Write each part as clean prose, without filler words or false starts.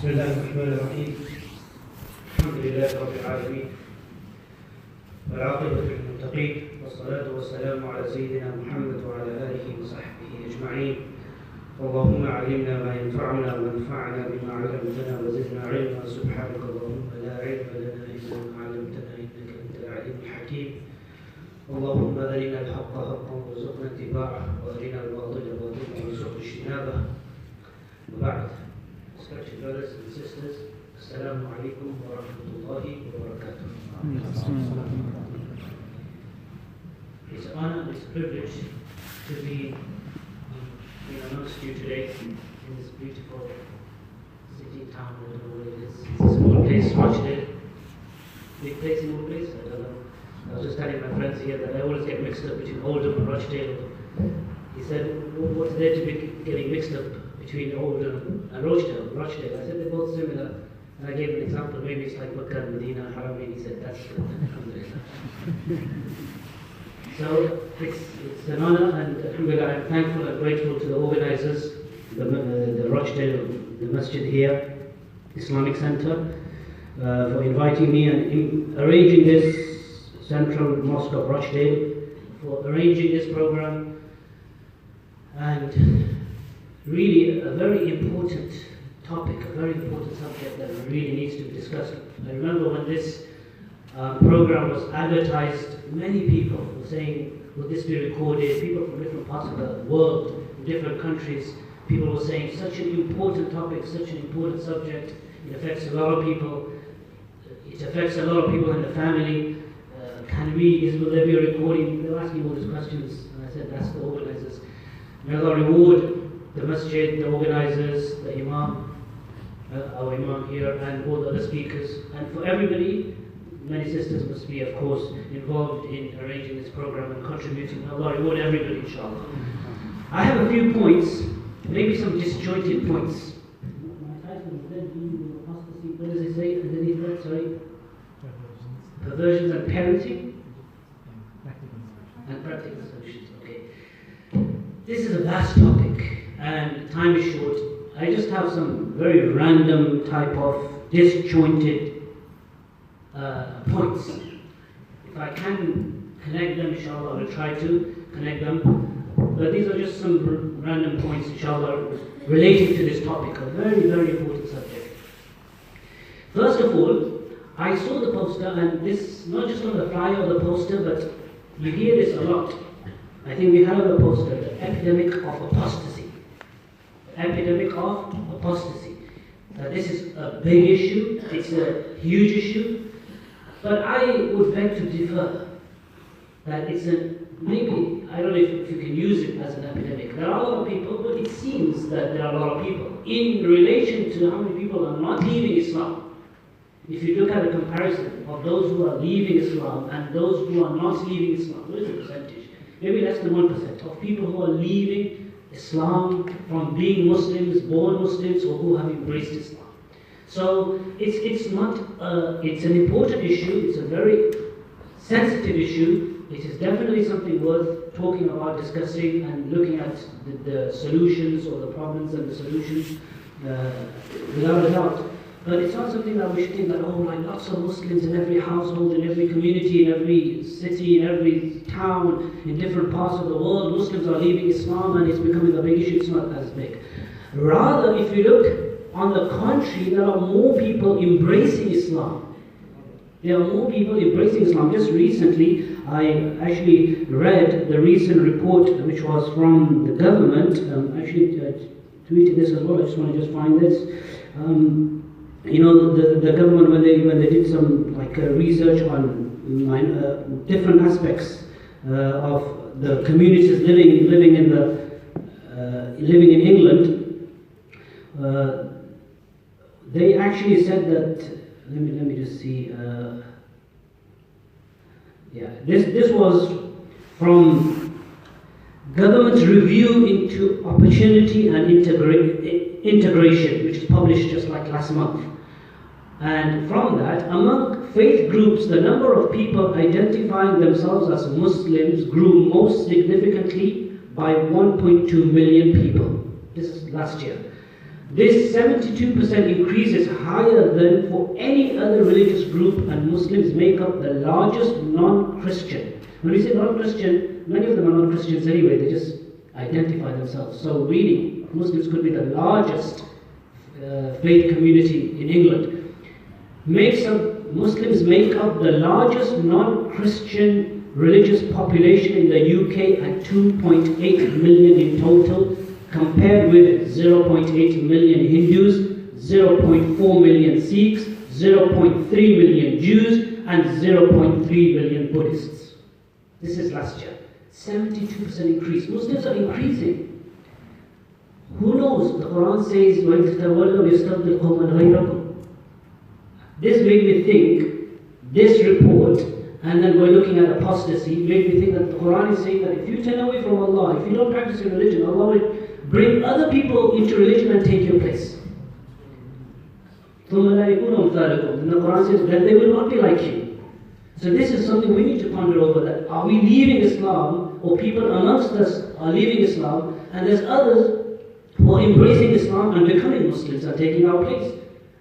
بسم الله الرحمن الرحيم. الحمد لله رب العالمين والعاقبة للمتقين والصلاة والسلام على سيدنا محمد وعلى آله وصحبه أجمعين. اللهم علمنا ما ينفعنا وانفعنا بما علمتنا وزدنا علما. سبحانك اللهم لا علم لنا إلا ما علمتنا إنك أنت العليم الحكيم. اللهم أرنا الحق حقا وارزقنا اتباعه وأرنا الباطل باطلا وارزقنا اجتنابه. وبعد. Respected brothers and sisters, Assalamu alaikum wa rahmatullahi wa barakatuh. It's an honor and it's a privilege to be amongst you today in this beautiful city, town, I don't know what it is. It's a small place, Rochdale. Big place, small place, I don't know. I was just telling my friends here that I always get mixed up between Oldham and Rochdale. He said, what's there to be getting mixed up between Oldham and Rochdale? I said they're both similar. And I gave an example, maybe it's like Makkah and Medina, Haramain. He said that's good. So it's an honor, and I'm thankful and grateful to the organizers, the Rochdale, the masjid here, Islamic Center, for inviting me and arranging this Central Mosque of Rochdale, for arranging this program, and really a very important topic, a very important subject that really needs to be discussed. I remember when this program was advertised, many people were saying, will this be recorded? People from different parts of the world, different countries, people were saying, such an important topic, such an important subject, it affects a lot of people, it affects a lot of people in the family. Will there be a recording? They were asking all these questions, and I said, that's the organizers. May Allah reward the masjid, the organizers, the imam, our imam here, and all the other speakers. And for everybody, many sisters must be, of course, involved in arranging this program and contributing. Allah reward everybody, inshallah. I have a few points, maybe some disjointed points. My title is apostasy. What does it say underneath that? Sorry? Perversions and parenting? And practical solutions. Okay. This is a vast topic, and time is short. I just have some very random type of disjointed points. If I can connect them, inshallah, I will try to connect them. But these are just some random points, inshallah, relating to this topic, a very, very important subject. First of all, I saw the poster, and this, not just on the flyer or the poster, but you hear this a lot. I think we have a poster, the epidemic of apostasy. Epidemic of apostasy. This is a big issue, it's a huge issue, but I would beg to differ that it's maybe, I don't know if you can use it as an epidemic. There are a lot of people, but it seems that there are a lot of people. In relation to how many people are not leaving Islam, if you look at a comparison of those who are leaving Islam and those who are not leaving Islam, what is the percentage? Maybe less than 1% of people who are leaving Islam from being Muslims, born Muslims, or who have embraced Islam. So it's an important issue, it's a very sensitive issue. It is definitely something worth talking about, discussing, and looking at the solutions or the problems and the solutions without a doubt. But it's not something that we should think that, oh, like lots of Muslims in every household, in every community, in every city, in every town, in different parts of the world, Muslims are leaving Islam and it's becoming a big issue. It's not as big. Rather, if you look on the contrary, there are more people embracing Islam. There are more people embracing Islam. Just recently, I actually read the recent report which was from the government. Actually, tweeted this as well. I just want to find this. You know, the government, when they did some research on different aspects of the communities living in England, they actually said that. Let me just see. This was from government's review into opportunity and integration, which is published just like last month. And from that, among faith groups, the number of people identifying themselves as Muslims grew most significantly by 1.2 million people. This is last year. This 72% increase is higher than for any other religious group, and Muslims make up the largest non-Christian. When we say non-Christian, many of them are not Christians anyway, they just identify themselves. So really, Muslims could be the largest faith community in England. Muslims make up the largest non-Christian religious population in the UK at 2.8 million in total, compared with 0.8 million Hindus, 0.4 million Sikhs, 0.3 million Jews, and 0.3 million Buddhists. This is last year. 72% increase. Muslims are increasing. Who knows? The Quran says, وَإِن تَتَوَلَّوْا يَسْتَبْدِلْ قَوْمًا غَيْرَكُمْ. This made me think, this report, and then we're looking at apostasy, made me think that the Quran is saying that if you turn away from Allah, if you don't practice your religion, Allah will bring other people into religion and take your place. Then the Quran says that they will not be like you. So this is something we need to ponder over, that are we leaving Islam, or people amongst us are leaving Islam, and there's others who are embracing Islam and becoming Muslims and taking our place.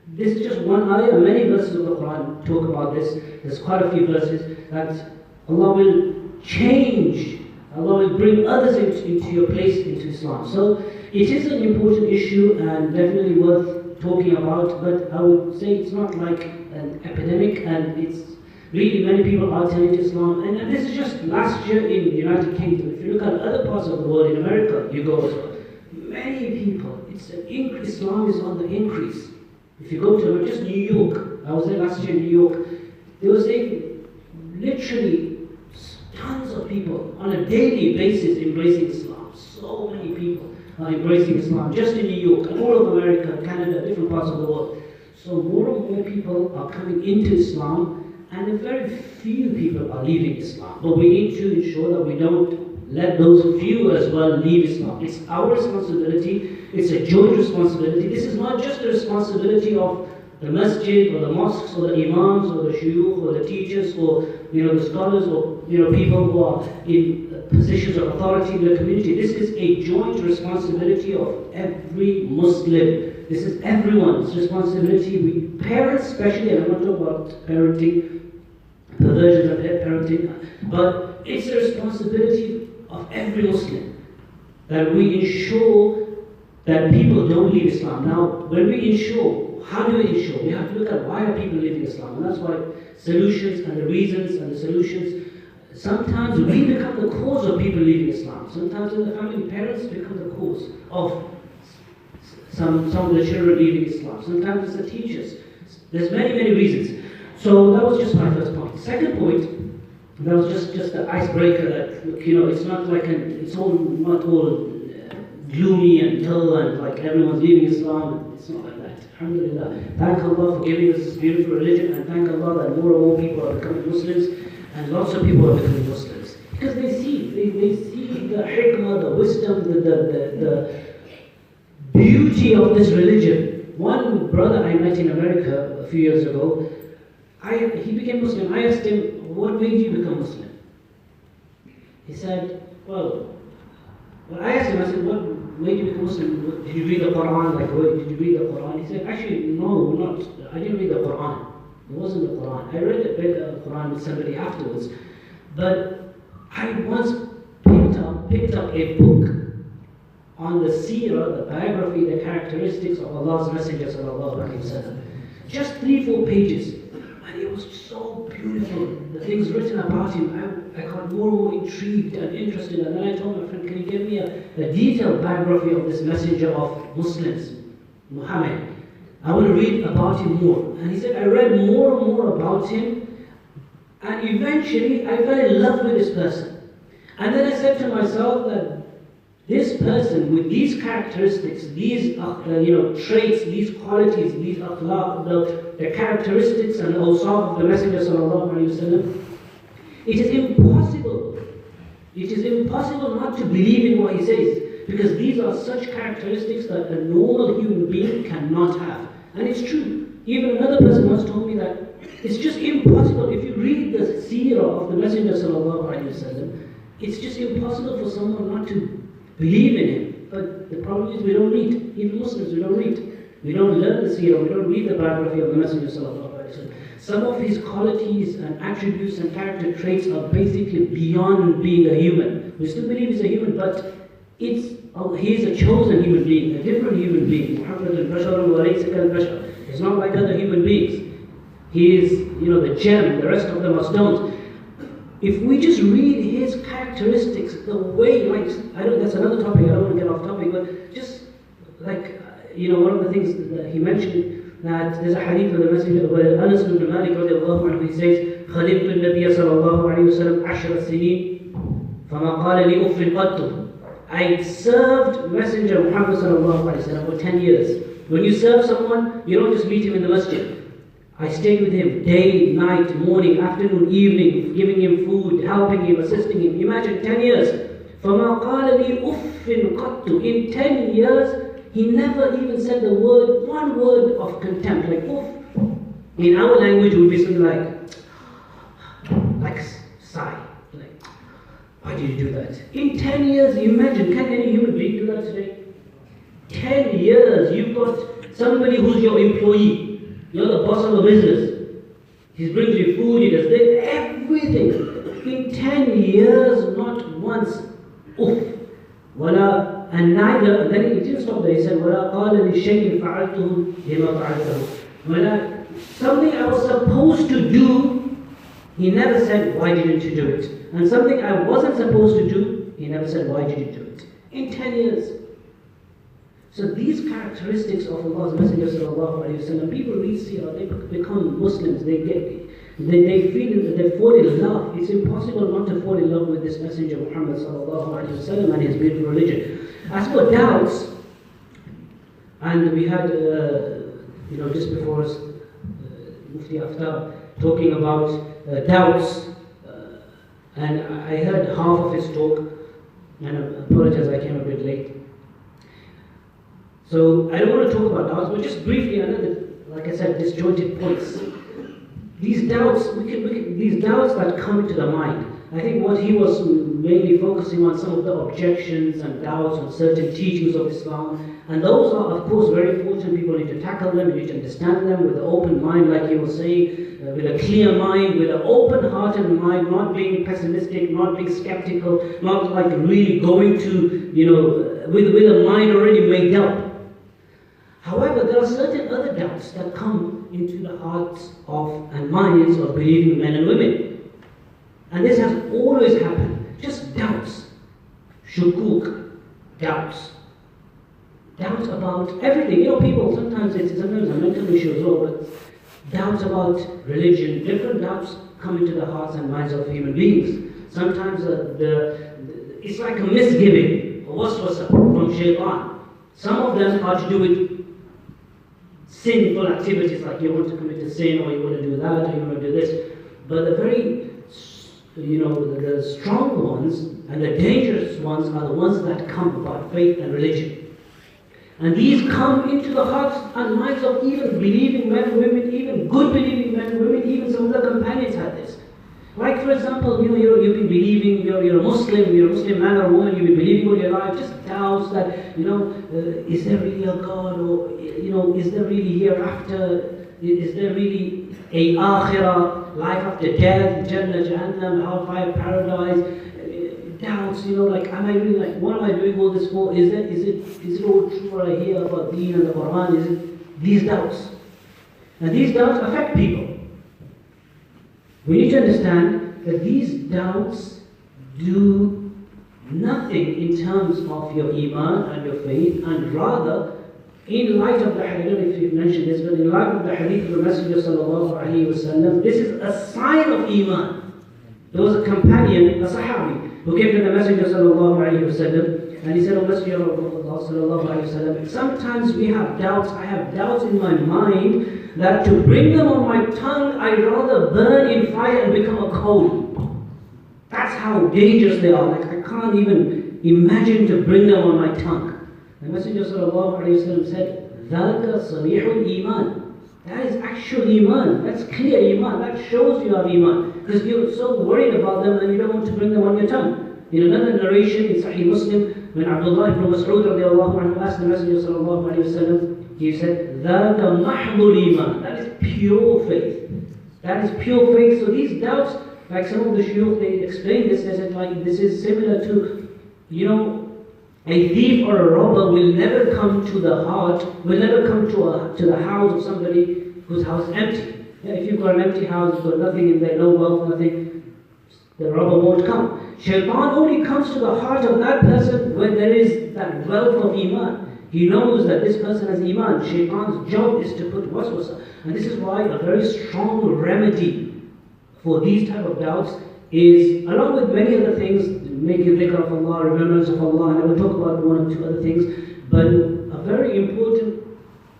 This is just one ayah. Many verses of the Quran talk about this. There's quite a few verses that Allah will change, Allah will bring others into your place, into Islam. So it is an important issue and definitely worth talking about, but I would say it's not like an epidemic, and it's really many people are turning to Islam. And this is just last year in the United Kingdom. If you look at other parts of the world, in America, you go as well. Many people, it's an increase, Islam is on the increase. If you go to just New York, I was there last year in New York, they were saying literally tons of people on a daily basis embracing Islam. So many people are embracing Islam just in New York, and all of America, Canada, different parts of the world. So more and more people are coming into Islam, and very few people are leaving Islam. But we need to ensure that we don't let those few as well leave Islam. It's our responsibility. It's a joint responsibility. This is not just the responsibility of the masjid or the mosques or the imams or the shuyukh or the teachers or the scholars or people who are in positions of authority in the community. This is a joint responsibility of every Muslim. This is everyone's responsibility. We parents especially, and I'm not talking about parenting, perversions of parenting, but it's the responsibility of every Muslim that we ensure that people don't leave Islam. Now, when we ensure, how do we ensure? We have to look at why are people leaving Islam, and that's why solutions and the reasons and the solutions. Sometimes we become the cause of people leaving Islam. Sometimes in the family, parents become the cause of some of the children leaving Islam. Sometimes it's the teachers. There's many reasons. So that was just my first point. Second point, that was just the icebreaker that it's not like it's all not all gloomy and dull and like everyone's leaving Islam. It's not like that. Alhamdulillah. Thank Allah for giving us this beautiful religion, and thank Allah that more and more people are becoming Muslims, and lots of people are becoming Muslims because they see the hikmah, the wisdom, the beauty of this religion. One brother I met in America a few years ago, he became Muslim. I asked him, what made you become Muslim? He said, well, I asked him, I said, what made you become Muslim? Did you read the Quran? Did you read the Quran? He said, actually, no, not. I didn't read the Quran. It wasn't the Quran. I read the Quran with somebody afterwards. But I once picked up a book on the seerah, the biography, the characteristics of Allah's Messenger sallallahu alaihi wasallam. Just 3-4 pages. And it was so beautiful. The things written about him, I got more and more intrigued and interested. And then I told my friend, can you give me a detailed biography of this messenger of Muslims, Muhammad? I want to read about him more. And he said, I read more and more about him, and eventually I fell in love with this person. And then I said to myself that this person with these characteristics, these traits, these qualities, these akhlaq, the characteristics and the awsaf of the Messenger sallallahu alaihi wasallam, it is impossible not to believe in what he says, because these are such characteristics that a normal human being cannot have. And it's true. Even another person once told me that it's just impossible. If you read the seerah of the Messenger sallallahu alaihi wasallam, it's just impossible for someone not to believe in him. But The problem is we don't read. Even Muslims, we don't read. We don't learn the seerah, we don't read the biography of the Messenger sallallahu alaihi wasallam. Some of his qualities and attributes and character traits are basically beyond being a human. We still believe he's a human, but he is a chosen human being, a different human being. Muhammad al-Bashar wa-laysa kal-bashar. He's not like other human beings. He is, the gem, the rest of them are stones. If we just read his characteristics, the way, that's another topic, I don't want to get off topic, but just one of the things that he mentioned, that there's a hadith of the Messenger, where Anas ibn Malik radiallahu anhu, he says, خَلِمْتُ النَّبِيَّ صلى الله عليه وسلم 10 سنين فما قال لي أف قط. I served Messenger Muhammad sallallahu alaihi wasallam for 10 years. When you serve someone, you don't just meet him in the masjid. I stayed with him day, night, morning, afternoon, evening, giving him food, helping him, assisting him. Imagine 10 years. فَمَا قَالَ لِي أُفٍّ قَطُّ. In 10 years, he never even said one word of contempt, like uff. In our language, it would be something like sigh. Like, why did you do that? In 10 years, imagine, can any human being do that today? 10 years, you've got somebody who's your employee. You're the boss of a business. He brings you food, he does this, everything. In 10 years, not once, uff. Wala, and neither, and then he didn't stop there, he said, وَلَا قَالَ لِشَيْءٍ فَعَلْتُهُ لِمَا فَعَلْتَهُ. Something I was supposed to do, he never said, why didn't you do it? And something I wasn't supposed to do, he never said, why did you do it? In 10 years. So these characteristics of Allah's Messenger sallallahu alaihi wasallam, people read seerah, they become Muslims, they fall in love. It's impossible not to fall in love with this Messenger Muhammad sallallahu alaihi wasallam and his beautiful religion. As for doubts, and we had, just before us, Mufti Aftab talking about doubts, and I heard half of his talk, and I apologize I came a bit late. So I don't want to talk about doubts, but just briefly, like I said, disjointed points. These doubts, these doubts that come into the mind. I think what he was mainly focusing on some of the objections and doubts on certain teachings of Islam, and those are, of course, very important. People need to tackle them, you need to understand them with an open mind, like he was saying, with a clear mind, with an open-hearted mind, not being pessimistic, not being skeptical, not like really going to, with a mind already made up. However, there are certain other doubts that come into the hearts of and minds of believing men and women. And this has always happened. Just doubts. Shukuk. Doubts. Doubts about everything. People, sometimes it's a mental issue as well, but doubts about religion, different doubts come into the hearts and minds of human beings. Sometimes it's like a misgiving, a waswasa from shaitan. Some of them are to do with sinful activities, like you want to commit a sin, or you want to do that, or you want to do this. But the very, the strong ones and the dangerous ones are the ones that come about faith and religion. And these come into the hearts and minds of even believing men and women, even good believing men and women, even some of the companions had this. Like, for example, you've been believing, you're a Muslim man or woman, you've been believing all your life, just doubts that, is there really a God, or, is there really hereafter, is there really a akhirah, life after death, Jannah, Jahannam, hellfire, paradise, doubts, am I really, what am I doing all this for? Is it all true what I hear about Deen and the Quran? Is it these doubts? And these doubts affect people. We need to understand that these doubts do nothing in terms of your iman and your faith, and rather, in light of the hadith, if you've mentioned this, but in light of the hadith of the Messenger sallallahu alaihi wasallam, this is a sign of iman. There was a companion, a Sahabi, who came to the Messenger sallallahu alaihi wasallam, and he said, "O Messenger of Allah sallallahu alaihi wasallam, sometimes we have doubts. I have doubts in my mind that to bring them on my tongue, I rather burn in fire and become a coal. That's how dangerous they are. I can't even imagine to bring them on my tongue." The Messenger sallallahu alaihi wasallam said, "ذَلْكَ صَرِيحُ الْإِيمَانِ." That is actual iman. That's clear iman. That shows you have iman. Because you're so worried about them and you don't want to bring them on your tongue. In another narration in Sahih Muslim, when Abdullah ibn Mas'ud radiallahu anhu asked the Messenger sallallahu alayhi wa sallam, he said, ذَاكَ مَحْضُ الْإِيمَانِ. That is pure faith. That is pure faith. So these doubts, like some of the shuyukh, they explain this, they said like this is similar to, you know, a thief or a robber will never come to the heart, will never come to the house of somebody whose house is empty. Yeah, if you've got an empty house, you've got nothing in there, no wealth, nothing, the robber won't come. Shaitan only comes to the heart of that person when there is that wealth of iman. He knows that this person has iman. Shaitan's job is to put waswasa. And this is why a very strong remedy for these type of doubts is, along with many other things, making dhikr of Allah, remembrance of Allah, and I will talk about one or two other things, but a very important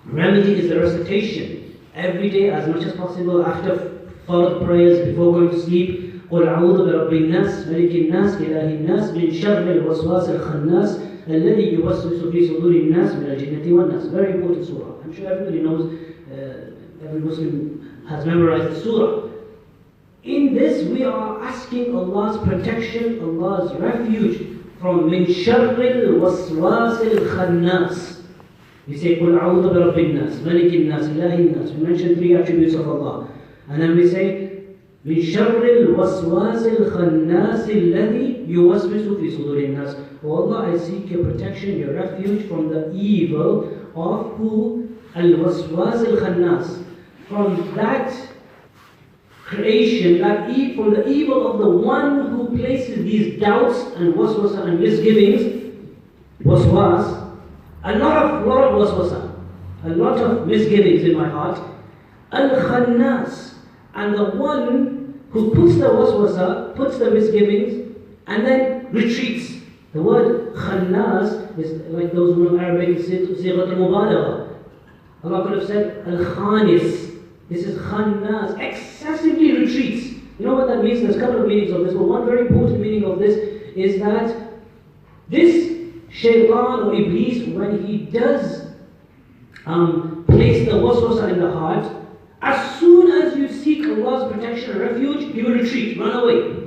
remedy is the recitation every day as much as possible after fard prayers, before going to sleep. قُلْ أَعُوذُ بِرَبِّ النَّاسِ مَلِكِ النَّاسِ إِلَهِ النَّاسِ مِنْ شَرِّ الْوَسْوَاسِ الْخَنَّاسِ الَّذِي يُوَسْوِسُ فِي صُدُورِ النَّاسِ مِنَ الْجِنَّةِ وَالنَّاسِ. Very important surah. I'm sure everybody knows, every Muslim has memorized the surah. In this we are asking Allah's protection, Allah's refuge from min sharril waswasil khannas. We say, قُلْ أَعُوذُ بِرَبِّ النَّاسِ مَلِكِ النَّاسِ إِلَهِ النَّاسِ. We mention three attributes of Allah. And then we say, من شر الوسواس الخناس الذي يوسوس في صدور الناس. Oh Allah, I seek your protection, your refuge from the evil of who? Al-waswas al-khannas. From that creation, from the evil of the one who places these doubts and waswasa and misgivings. Waswas, a lot of waswasa, a lot of misgivings in my heart. Al-khannas, and the one who puts the waswasa, puts the misgivings, and then retreats. The word khannas is like those who know Arabic, sighat al-mubalagha. Allah could have said al-khanis. This is khannas, excessively retreats. You know what that means? There's a couple of meanings of this, but one very important meaning of this is that this shaitan or iblis, when he does place the waswasa in the heart, as soon as you seek Allah's protection and refuge, he will retreat, run away.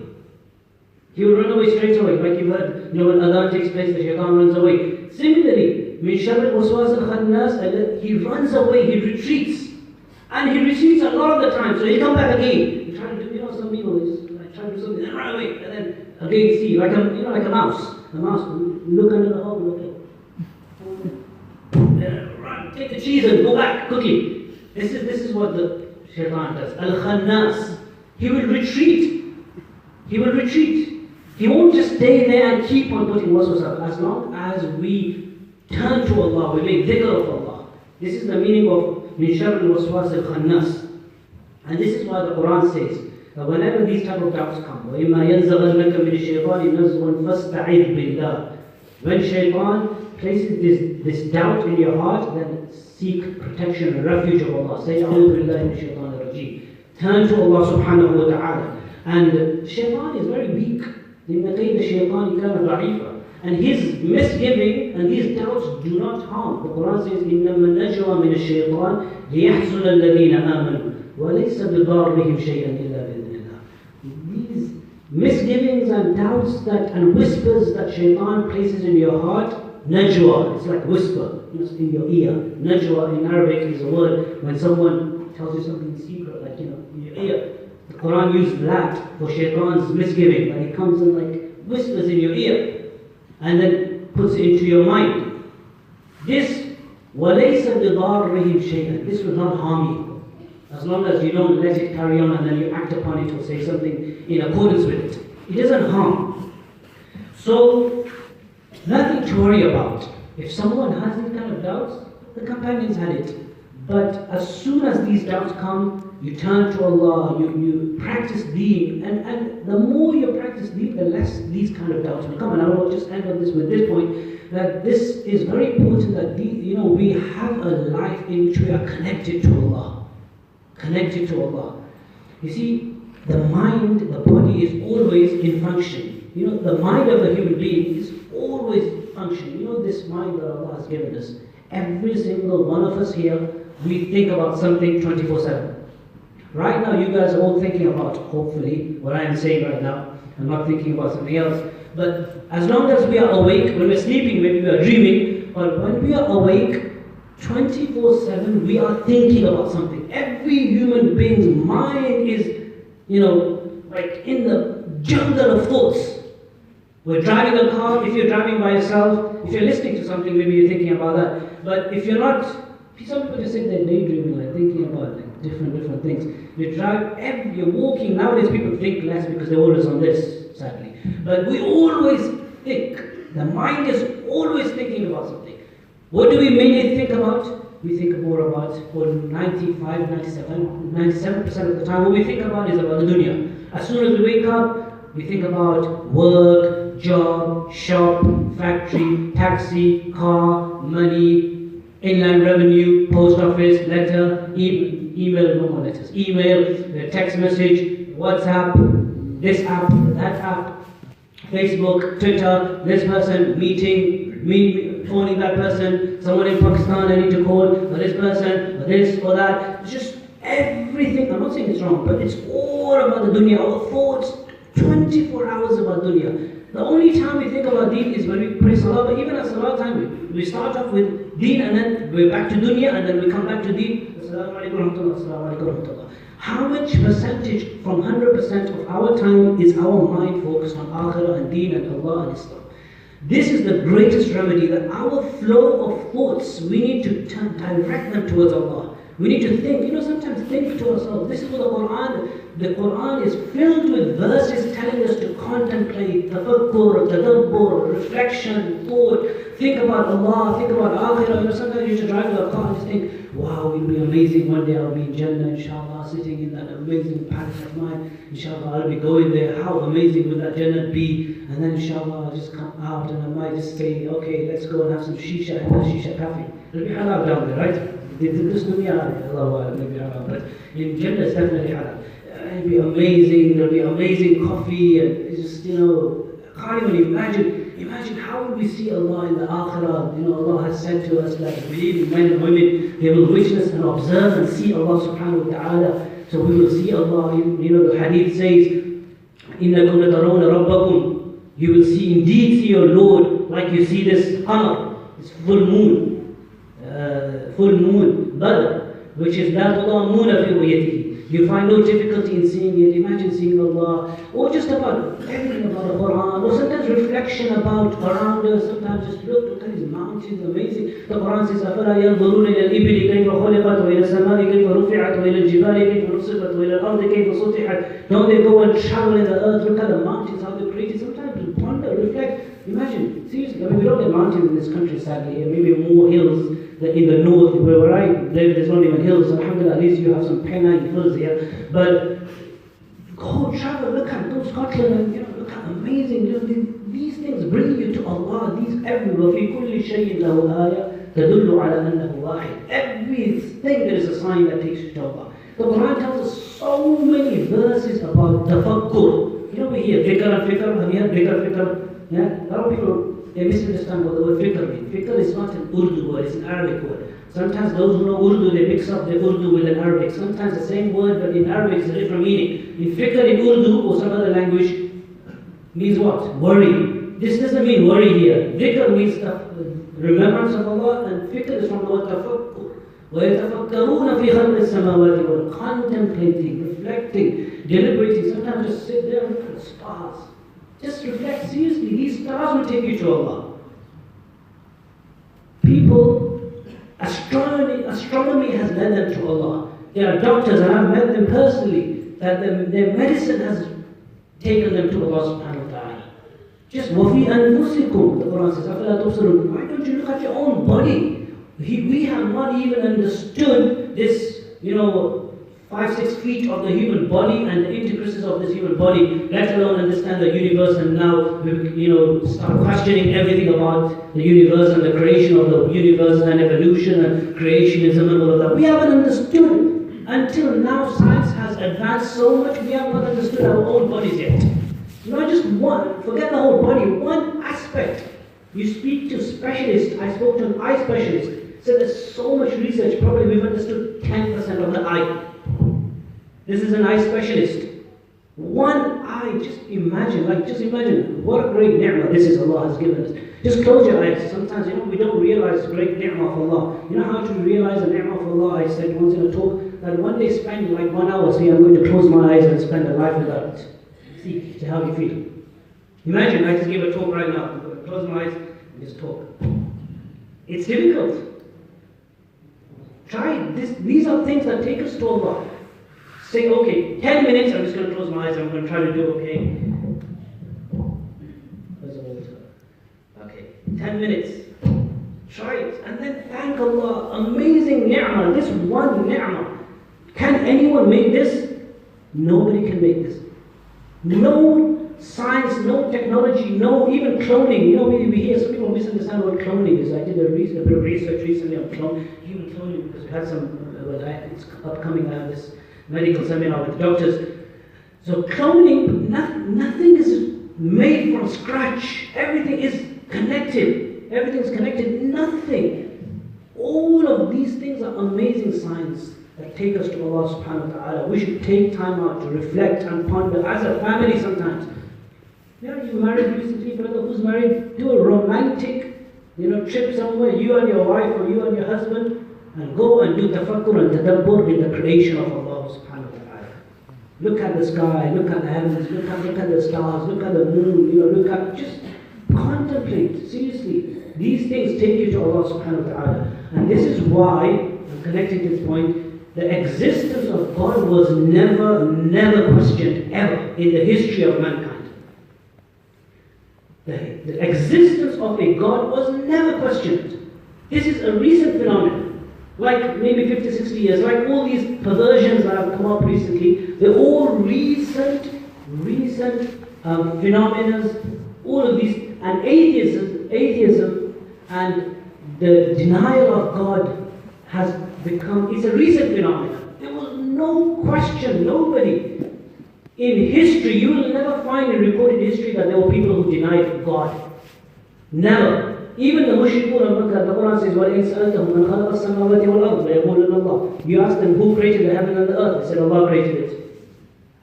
He will run away straight away. Like you heard, when adhan takes place, the shaitan runs away. Similarly, min sharr al-waswas al-khannas, he runs away, he retreats. And he retreats a lot of the time, so he'll come back again. He try to do, some people like try to do something, then run away, and then again see, like a mouse. A mouse, look under the hole, look at run, take the cheese and go back quickly. This is what the shaitan does. Al-Khannas. He will retreat. He will retreat. He won't just stay there and keep on putting waswasa. As long as we turn to Allah, we make dhikr of Allah. This is the meaning of min sharr al-waswas al-khannas. And this is why the Quran says that whenever these type of doubts come, وَإِمَّا يَنزَغَنَّكَ مِنَ الشَّيْطَانِ نَزْغٌ فَاسْتَعِذْ بِاللَّهِ. When shaitan places this doubt in your heart, then seek protection and refuge of Allah. Say, أعوذ بالله من الشيطان الرجيم. Turn to Allah subhanahu wa ta'ala. And shaitan is very weak. إِنَّ كَيْدَ الشَّيْطَانِ كَانَ ضَعِيفًا. And his misgiving and these doubts do not harm. The Quran says, إِنَّمَا النَّجْوَى مِنَ الشَّيْطَانِ لِيَحْزُنَ الَّذِينَ آمَنُوا وَلَيْسَ بِضَارِّهِمْ شَيْئًا إِلَّا بِإِذْنِ اللَّهِ. These misgivings and doubts and whispers that shaitan places in your heart, najwa, it's like whisper in your ear. Najwa in Arabic is a word when someone tells you something secret, like in your ear. The Quran used that for shaitan's misgiving, that he comes and like whispers in your ear and then puts it into your mind. This وَلَيْسَ بِضَارِّهِمْ شَيْئًا. This will not harm you. As long as you don't let it carry on and then you act upon it or say something in accordance with it. It doesn't harm. So, nothing to worry about. If someone has these kind of doubts, the companions had it. But as soon as these doubts come, you turn to Allah, you practice deen, and the more you practice deen, the less these kind of doubts will come. And I will just end on this with this point, that this is very important that we have a life in which we are connected to Allah. Connected to Allah. You see, the mind, the body is always in function. The mind of a human being is always functioning. This mind that Allah has given us. Every single one of us here, we think about something 24/7. Right now, you guys are all thinking about, hopefully, what I am saying right now. I'm not thinking about something else. But as long as we are awake, when we're sleeping, maybe we are dreaming, but when we are awake, 24/7, we are thinking about something. Every human being's mind is, like in the jungle of thoughts. We're driving a car. If you're driving by yourself, if you're listening to something, maybe you're thinking about that. But if you're not, some people just sit there daydreaming, like thinking about like different things. You're walking. Nowadays, people think less because they're always on this, sadly. But we always think. The mind is always thinking about something. What do we mainly think about? We think more about, 97% of the time, what we think about is about the dunya. As soon as we wake up, we think about work, job, shop, factory, taxi, car, money, inland revenue, post office, letter, email, no more letters, email, text message, WhatsApp, this app, that app, Facebook, Twitter, this person, meeting, phoning that person, someone in Pakistan I need to call, or this person, or this, or that. It's just everything. I'm not saying it's wrong, but it's all about the dunya. Our thoughts, 24 hours about dunya. The only time we think about deen is when we pray salah, but even at salah time, we start off with deen and then we're back to dunya and then we come back to deen. Assalamu alaikum warahmatullah, assalamu alaikum warahmatullah. How much percentage from 100% of our time is our mind focused on akhirah and deen and Allah and Islam? This is the greatest remedy, that our flow of thoughts, we need to direct them towards Allah. We need to think, sometimes think to ourselves. This is what the Quran is filled with verses telling us to contemplate, tafakkur, tadabbur, reflection, thought, think about Allah, think about akhirah. Sometimes you should drive a car and just think, wow, it will be amazing, one day I'll be in Jannah, inshallah, sitting in that amazing palace of mine, inshallah, I'll be going there, how amazing would that Jannah be? And then inshallah, I'll just come out and I might just say, okay, let's go and have some shisha and a shisha cafe. It'll be halal down there, right? This dunya, Allah, maybe halal, but in Jannah it's definitely halal. It'll be amazing, there'll be amazing coffee, and it's just, I can't even imagine how will we see Allah in the akhirah. Allah has said to us that believing men and women, they will witness and observe and see Allah subhanahu wa ta'ala. So we will see Allah. The hadith says, إِنَّكُمْ لَتَرَوْنَ رَبَّكُمْ. You will indeed see your Lord like you see this qamar, this full moon, Badr, which is لَا تُضَامُونَ فِي رُؤْيَتِهِ. You find no difficulty in seeing it. Imagine seeing Allah, or just about everything about the Quran, or sometimes reflection about around us. Sometimes just look at these mountains, amazing. The Quran says, أَفَلَا يَنْظُرُونَ إِلَى الْإِبِلِ كَيْفَ خُلِقَتْ وَإِلَى السَّمَاءِ كَيْفَ رُفِعَتْ وَإِلَى الْجِبَالِ كَيْفَ نُصِبَتْ وَإِلَى الْأَرْضِ كَيْفَ سُطِحَتْ. Don't they go and travel in the earth, look at the mountains, how they're created. Sometimes we ponder, reflect. Imagine, seriously, we don't get mountains in this country, sadly, and maybe more hills. In the north, where I live, there's not even hills. Alhamdulillah, at least you have some penine hills here. But go travel, look at Scotland, and look at amazing. These things bring you to Allah. These everywhere. في كل شيء له آية تدل على أنه واحد. Everything there is a sign that takes you to Allah. The Quran tells us so many verses about tafakkur. We hear fikr and fikr. Have you heard fikr? Yeah, a lot of people. They misunderstand what the word fikr means. Fikr is not an Urdu word, it's an Arabic word. Sometimes those who know Urdu, they mix up the Urdu with an Arabic. Sometimes the same word, but in Arabic it's a different meaning. In fikr in Urdu or some other language means what? Worry. This doesn't mean worry here. Fikr means the remembrance of Allah, and fikr is from the word tafakkur. وَيَتَفَكَّرُونَ فِي خَلْقِ السَّمَاوَاتِ وَالْأَرْضِ. Contemplating, reflecting, deliberating. Sometimes just sit there and look at the stars. Just reflect seriously. These stars will take you to Allah. People, astronomy has led them to Allah. There are doctors, and I've met them personally, that their medicine has taken them to Allah subhanahu wa ta'ala. Just وَفِي أَنفُسِكُمْ, the Quran says, أَفَلَا تُبْصِرُونَ. Why don't you look at your own body? We have not even understood this, 5-6 feet of the human body and the intricacies of this human body, let alone understand the universe. And now we, start questioning everything about the universe and the creation of the universe and evolution and creationism and all of that. We haven't understood. Until now, science has advanced so much, we have not understood our own bodies yet. Not just one, forget the whole body, one aspect. You speak to specialists. I spoke to an eye specialist. Said there's so much research, probably we've understood 10% of the eye. This is an eye specialist. One eye try, just imagine what a great ni'mah this is Allah has given us. Just close your eyes. Sometimes, we don't realize the great ni'mah of Allah. You know how to realize the ni'mah of Allah? I said once in a talk that one day spend like 1 hour saying, I'm going to close my eyes and spend a life without it. See how you feel. Imagine, I just give a talk right now. I'm going to close my eyes and just talk. It's difficult. Try this. These are things that take us to Allah. Say, okay, 10 minutes, I'm just going to close my eyes, I'm going to try to do okay. Okay, 10 minutes. Try it, and then thank Allah. Amazing ni'mah, this one ni'mah. Can anyone make this? Nobody can make this. No science, no technology, no even cloning. We hear some people misunderstand what cloning is. I did a bit of research recently on human cloning because we had it's upcoming, I have this medical seminar with doctors. So cloning, nothing is made from scratch. Everything is connected. Everything's connected. Nothing. All of these things are amazing science that take us to Allah subhanahu wa ta'ala. We should take time out to reflect and ponder as a family sometimes. You married recently, brother who's married, do a romantic, trip somewhere, you and your wife or you and your husband, and go and do tafakkur and tadabbur in the creation of Allah subhanahu wa ta'ala. Look at the sky, look at the heavens, look at the stars, look at the moon, just contemplate, seriously. These things take you to Allah subhanahu wa ta'ala. And this is why, I'm connecting to this point, the existence of God was never questioned ever in the history of mankind. The existence of a God was never questioned. This is a recent phenomenon. Like maybe 50, 60 years, like all these perversions that have come up recently, they're all recent phenomena, all of these, and atheism and the denial of God has become, it's a recent phenomenon. There was no question, nobody. In history, you will never find in recorded history that there were people who denied God. Never. Even the mushrikun of Makkah, the Quran says, وَإِنْ سَأَلْتَهُمْ مَنْ خَلَقَ السَّمَاوَاتِ وَالْأَرْضِ وَيَقُولُونَ اللَّهُ. You ask them who created the heaven and the earth, they said Allah created it.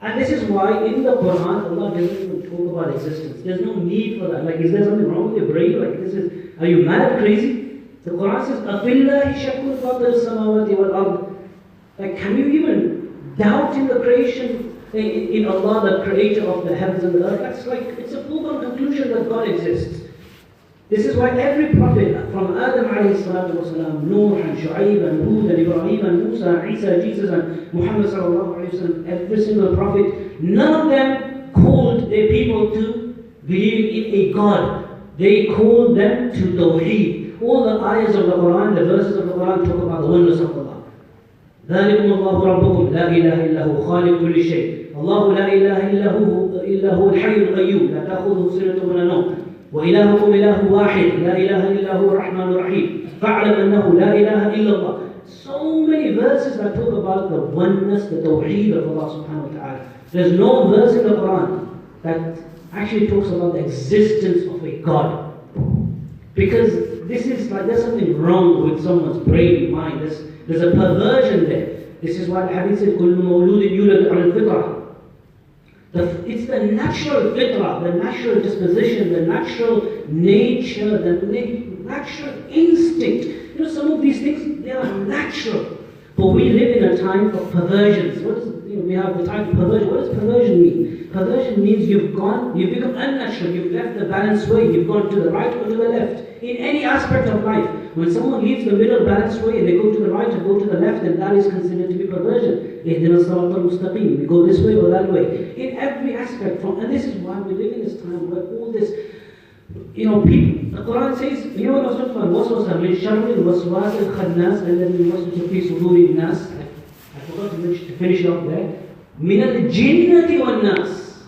And this is why in the Quran, Allah doesn't even talk about existence. There's no need for that. Like, is there something wrong with your brain? Like, are you mad, crazy? The Quran says, أَفِلَّهِ شَكُّ فَاطِرُ السَّمَاوَاتِ وَالْأَرْضِ. Like, can you even doubt in the creation, in Allah, the creator of the heavens and the earth? That's like, it's a foregone conclusion that God exists. This is why every prophet, from Adam alayhi salatu wasalam, Nuh and Shu'aib and Hud and Ibrahim and Musa, Isa, Jesus and Muhammad sallallahu alayhi wasallam, every single prophet, none of them called their people to believe in a God. They called them to Tawheed. All the ayahs of the Quran, the verses of the Quran talk about the oneness of Allah. ذَلِكُمُ اللَّهُ رَبُّكُمْ لَا إِلَهَ إِلَّا هُوَ خَالِقُ كُلِّ شَيْءٍ اللَّهُ لَا إِلَهَ إِلَّا هُوَ الْحَيُّ الْقَيُّومُ لَا تَأْخُذُهُ سِنَةٌ وَلَا نَوْمٌ وإلهكم إله واحد لا إله إلا هو الرحمن الرحيم فاعلم أنه لا إله إلا الله. So many verses that talk about the oneness, the tawheed of Allah subhanahu wa ta'ala. There's no verse in the Quran that actually talks about the existence of a God. Because this is like, there's something wrong with someone's brain, mind. There's a perversion there. This is why the hadith said, كل مولود يولد على الفطرة. It's the natural fitrah, the natural disposition, the natural nature, the natural instinct. Some of these things, they are natural. But we live in a time of perversions. We have the time of perversion. What does perversion mean? Perversion means you've become unnatural, you've left the balanced way, you've gone to the right or to the left. In any aspect of life, when someone leaves the middle balanced way and they go to the right or go to the left, then that is considered to be perversion. اهدنا الصراط المستقيم. We go this way or that way. In every aspect, and this is why we live in this time where all this, people, the Quran says, what I was talking about, waswasa min sharri al-waswas al-khannas alladhi yuwaswisu fi suduri an-nas. I forgot to finish it off there. Min al-jinnati wan-nas.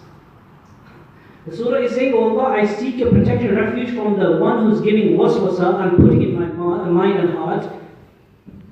The surah is saying, oh Allah, I seek your protection and refuge from the one who's giving waswasa and putting in my mind and heart,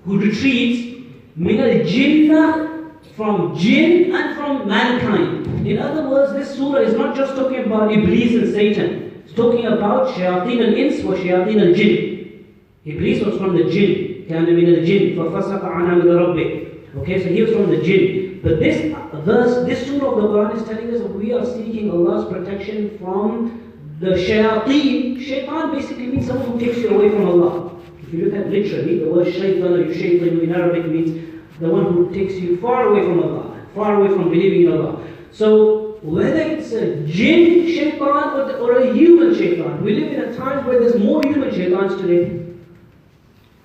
who retreats, min al-jinnah, from jinn and from mankind. In other words, this surah is not just talking about Iblis and Satan. It's talking about shayateen al-ins wa shayateen al-jinn. Iblis was from the jinn. كان من الجن ففسق عن أمر ربه. Okay, so he was from the jinn. But this verse, this surah of the Quran is telling us that we are seeking Allah's protection from the shayateen. Shaitan basically means someone who takes you away from Allah. If you look at literally, the word shaitan or shaitan in Arabic means the one who takes you far away from Allah, far away from believing in Allah. So whether it's a jinn shaitan or a human shaitan, we live in a time where there's more human shaitans today.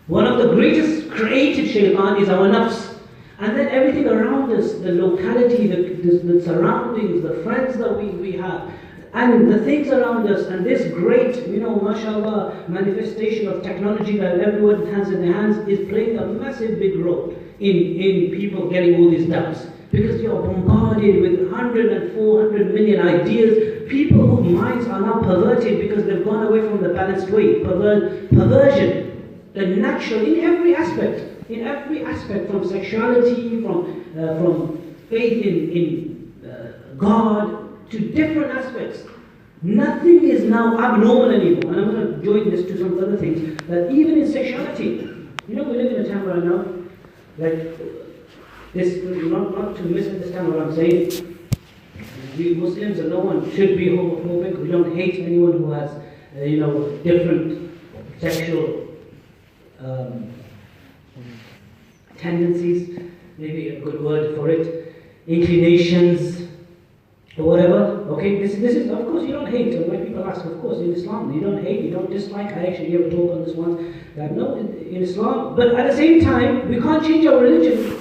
One of the greatest created shaitan is our nafs. And then everything around us, the locality, the surroundings, the friends that we have, and the things around us, and this great, mashallah, manifestation of technology that everyone has in their hands is playing a massive big role in people getting all these doubts. Because you're bombarded with 100 and 400 million ideas, people whose minds are now perverted because they've gone away from the balanced way. Perversion, the natural, in every aspect, from sexuality, from faith in God, to different aspects. Nothing is now abnormal anymore. And I'm going to join this to some other things. That even in sexuality, we live in a time right now, like this, not to misunderstand what I'm saying. We Muslims and no one should be homophobic. We don't hate anyone who has, different sexual tendencies, maybe a good word for it, inclinations, or whatever. Okay, this is, of course, you don't hate. When people ask, of course, in Islam, you don't hate, you don't dislike. I actually gave a talk on this once, that no, in Islam, but at the same time, we can't change our religion.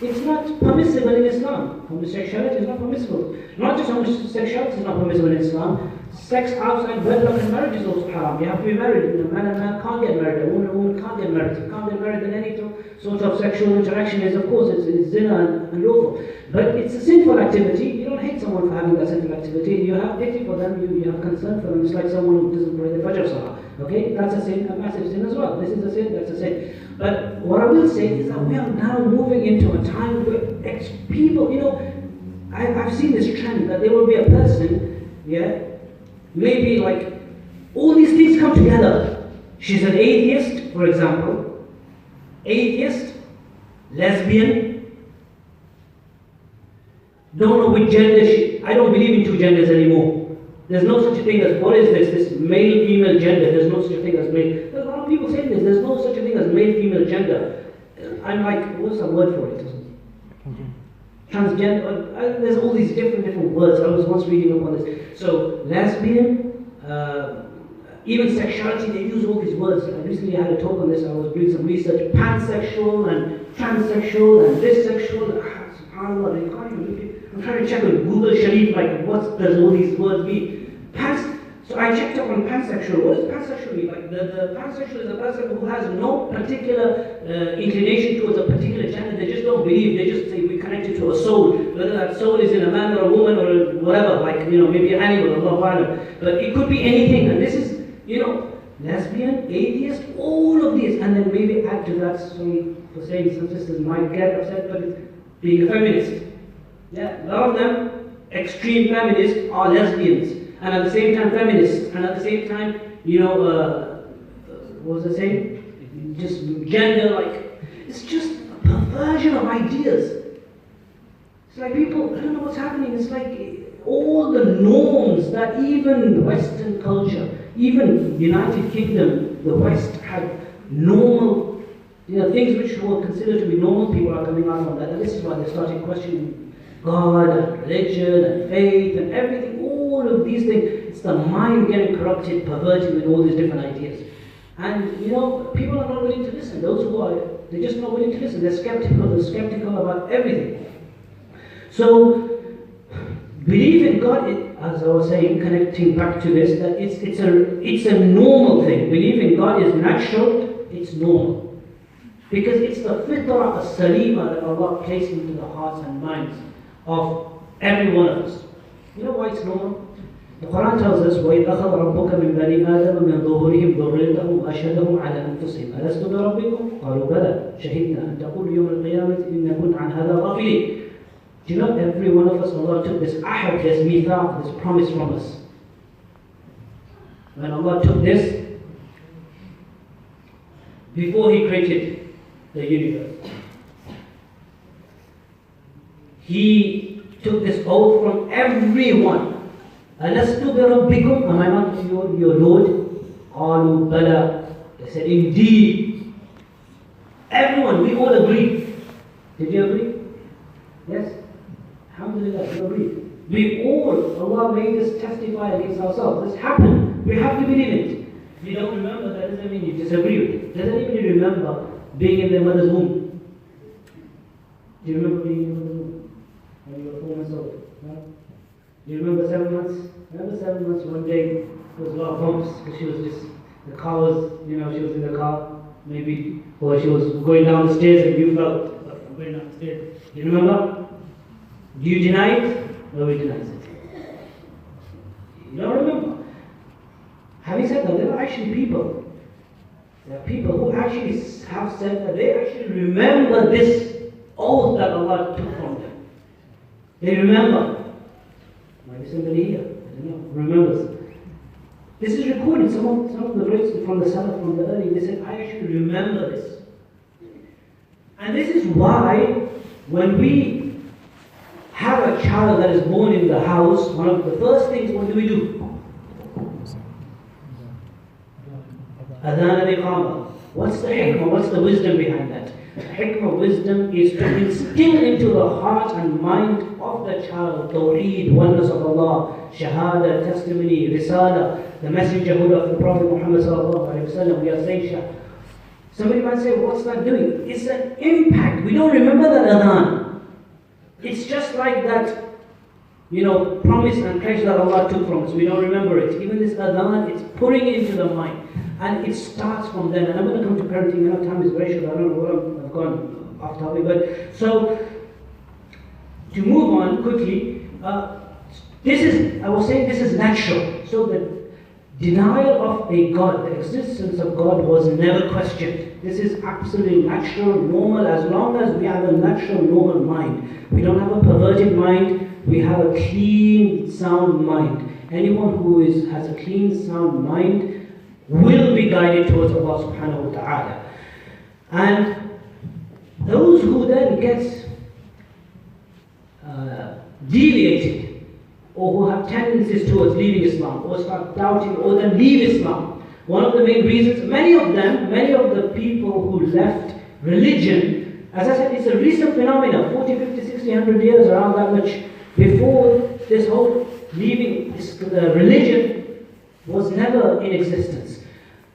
It's not permissible in Islam. Homosexuality is not permissible. Not just homosexuality is not permissible in Islam. Sex outside wedlock and marriage is also haram. You have to be married. A man and man can't get married. A woman and woman can't get married. You can't get married, then any sort of sexual interaction is, of course, it's zina and lawful. But it's a sinful activity. You don't hate someone for having that sinful activity. You have pity for them. You have concern for them. It's like someone who doesn't pray the Fajr Salah. Okay, that's a sin, a massive sin as well. This is a sin, that's a sin. But what I will say is that we are now moving into a time where people, I've seen this trend that there will be a person, maybe like all these things come together. She's an atheist, for example, lesbian, don't know which gender I don't believe in two genders anymore. There's no such a thing as, what is this male, female gender? There's no such a thing as male. There's a lot of people saying this, there's no such a thing as male, female gender. I'm like, what's the word for it? Transgender, there's all these different words. I was once reading up on this. So, lesbian, even sexuality, they use all these words. I recently had a talk on this, I was doing some research, pansexual and transsexual and this sexual, subhanAllah, you can't even look at. I'm trying to check on Google Sharif, like what does all these words mean? So I checked up on pansexual. What does pansexual mean? Like the pansexual is a person who has no particular inclination towards a particular gender. They just don't believe. They just say we connected to a soul. Whether that soul is in a man or a woman or whatever, like maybe an animal, Allahu A'lam. But it could be anything. And this is lesbian, atheist, all of these, and then maybe add to that. Sorry for saying, some sisters might get upset, but it's being a feminist. Yeah, a lot of them, extreme feminists, are lesbians, and at the same time feminists, and at the same time, what was I saying? Just gender, like, it's just a perversion of ideas. It's like people, I don't know what's happening, it's like all the norms that even Western culture, even United Kingdom, the West had normal, things which were considered to be normal, people are coming out from that, and this is why they started questioning God and religion and faith and everything, all of these things. It's the mind getting corrupted, perverted with all these different ideas. And people are not willing to listen. Those who are, they're just not willing to listen. They're skeptical about everything. So, belief in God, as I was saying, connecting back to this, that it's a normal thing. Belief in God is natural, it's normal. Because it's the fitrah as-salima that Allah placed into the hearts and minds of every one of us. You know why it's normal? The Quran tells us, وَإِذْ أَخَذَ رَبُّكَ مِنْ بَنِي آدَمَ مِنْ ظُهُورِهِمْ ذُرِّيَّتَهُمْ وَأَشْهَدَهُمْ عَلَى أَنفُسِهِمْ أَلَسْتُ بِرَبِّكُمْ قَالُوا بَلَى شَهِدْنَا أَنْ تَقُولُوا يَوْمَ الْقِيَامَةِ إِنَّا كُنَّا عَنْ هَذَا غَافِلِينَ. Do you know, every one of us, Allah took this ahad, this mithaq, this promise from us. When Allah took this, before He created the universe, he took this oath from everyone. Alastu bi rabbikum, am I not your Lord? Qalu bala. They said, indeed. Everyone, we all agreed. Did you agree? Yes? Alhamdulillah, you agreed. We all, Allah made us testify against ourselves. This happened. We have to believe it. If you don't remember, that doesn't mean you disagree with it. Doesn't even remember being in their mother's womb. Do you remember being in your mother's womb? When you were 4 months old? No? Do you remember 7 months? Remember 7 months, one day, there was a lot of bumps, because she was just, the car was, she was in the car, maybe, or she was going down the stairs and you felt, I'm going down the stairs. Do you remember? Do you deny it? Nobody denies it. You don't remember. Having said that, there are actually people. There are people who actually have said that they actually remember this oath that Allah took from them. They remember. Maybe somebody here, I don't know, remembers. This is recorded. Some of the greats from the Salaf, from the early, they said, I actually remember this. And this is why, when we have a child that is born in the house, one of the first things, what do? Adhan al-Iqamah. What's the hikmah? What's the wisdom behind that? The hikmah, wisdom is to instill into the heart and mind of the child Tawheed, oneness of Allah, Shahada, testimony, Risala, the messengerhood of the Prophet Muhammad sallallahu alaihi wasallam. We are saying Shah. Somebody might say, what's that doing? It's an impact. We don't remember that adhan. It's just like that, promise and pledge that Allah took from us. We don't remember it. Even this adhan, it's pouring into the mind. And it starts from then. And I'm going to come to parenting. Time is very short. I don't know what I've gone off topic. But so, to move on quickly, I was saying this is natural. So the denial of a God, the existence of God was never questioned. This is absolutely natural, normal, as long as we have a natural, normal mind. We don't have a perverted mind. We have a clean, sound mind. Anyone who has a clean, sound mind will be guided towards Allah subhanahu wa ta'ala. And those who then get deviated, or who have tendencies towards leaving Islam, or start doubting, or then leave Islam, one of the main reasons, many of the people who left religion, as I said, it's a recent phenomenon, 40, 50, 60, 100 years, around that much. Before this whole leaving religion was never in existence.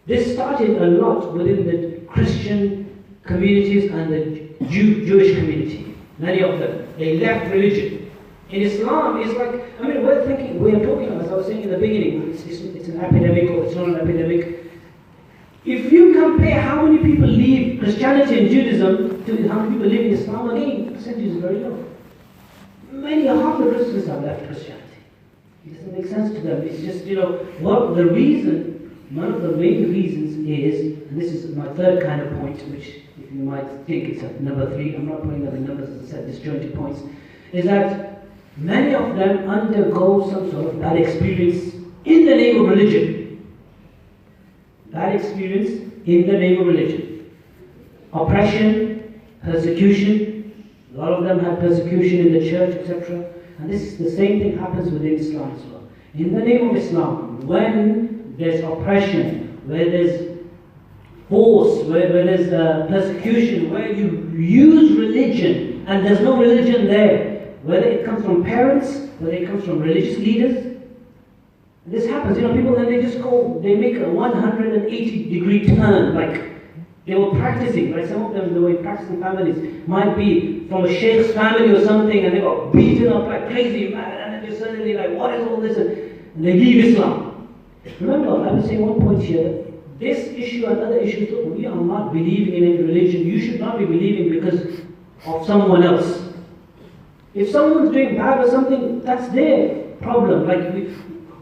This started a lot within the Christian communities and the Jewish community. Many of them, they left religion. In Islam, it's like, we're talking, as I was saying in the beginning, it's an epidemic or it's not an epidemic. If you compare how many people leave Christianity and Judaism to how many people live in Islam, again, the percentage is very low. Half the Christians have left Christianity. It doesn't make sense to them. It's just, what the reason. One of the main reasons is, and this is my third kind of point, which if you might think it's at number 3, I'm not putting up the numbers, as I said, disjointed points, is that many of them undergo some sort of bad experience in the name of religion. Bad experience in the name of religion. Oppression, persecution, a lot of them had persecution in the church, etc. And the same thing happens within Islam as well. In the name of Islam, when there's oppression, where there's force, where there's persecution, where you use religion and there's no religion there, whether it comes from parents, whether it comes from religious leaders. This happens, people then they make a 180-degree turn, like they were practicing, right? Some of them, the way practicing families might be from a sheikh's family or something, and they got beaten up like crazy, man, and then they're suddenly like, what is all this? And they leave Islam. Remember, I will say one point here. This issue and other issues, we are not believing in any religion. You should not be believing because of someone else. If someone's doing bad or something, that's their problem. Like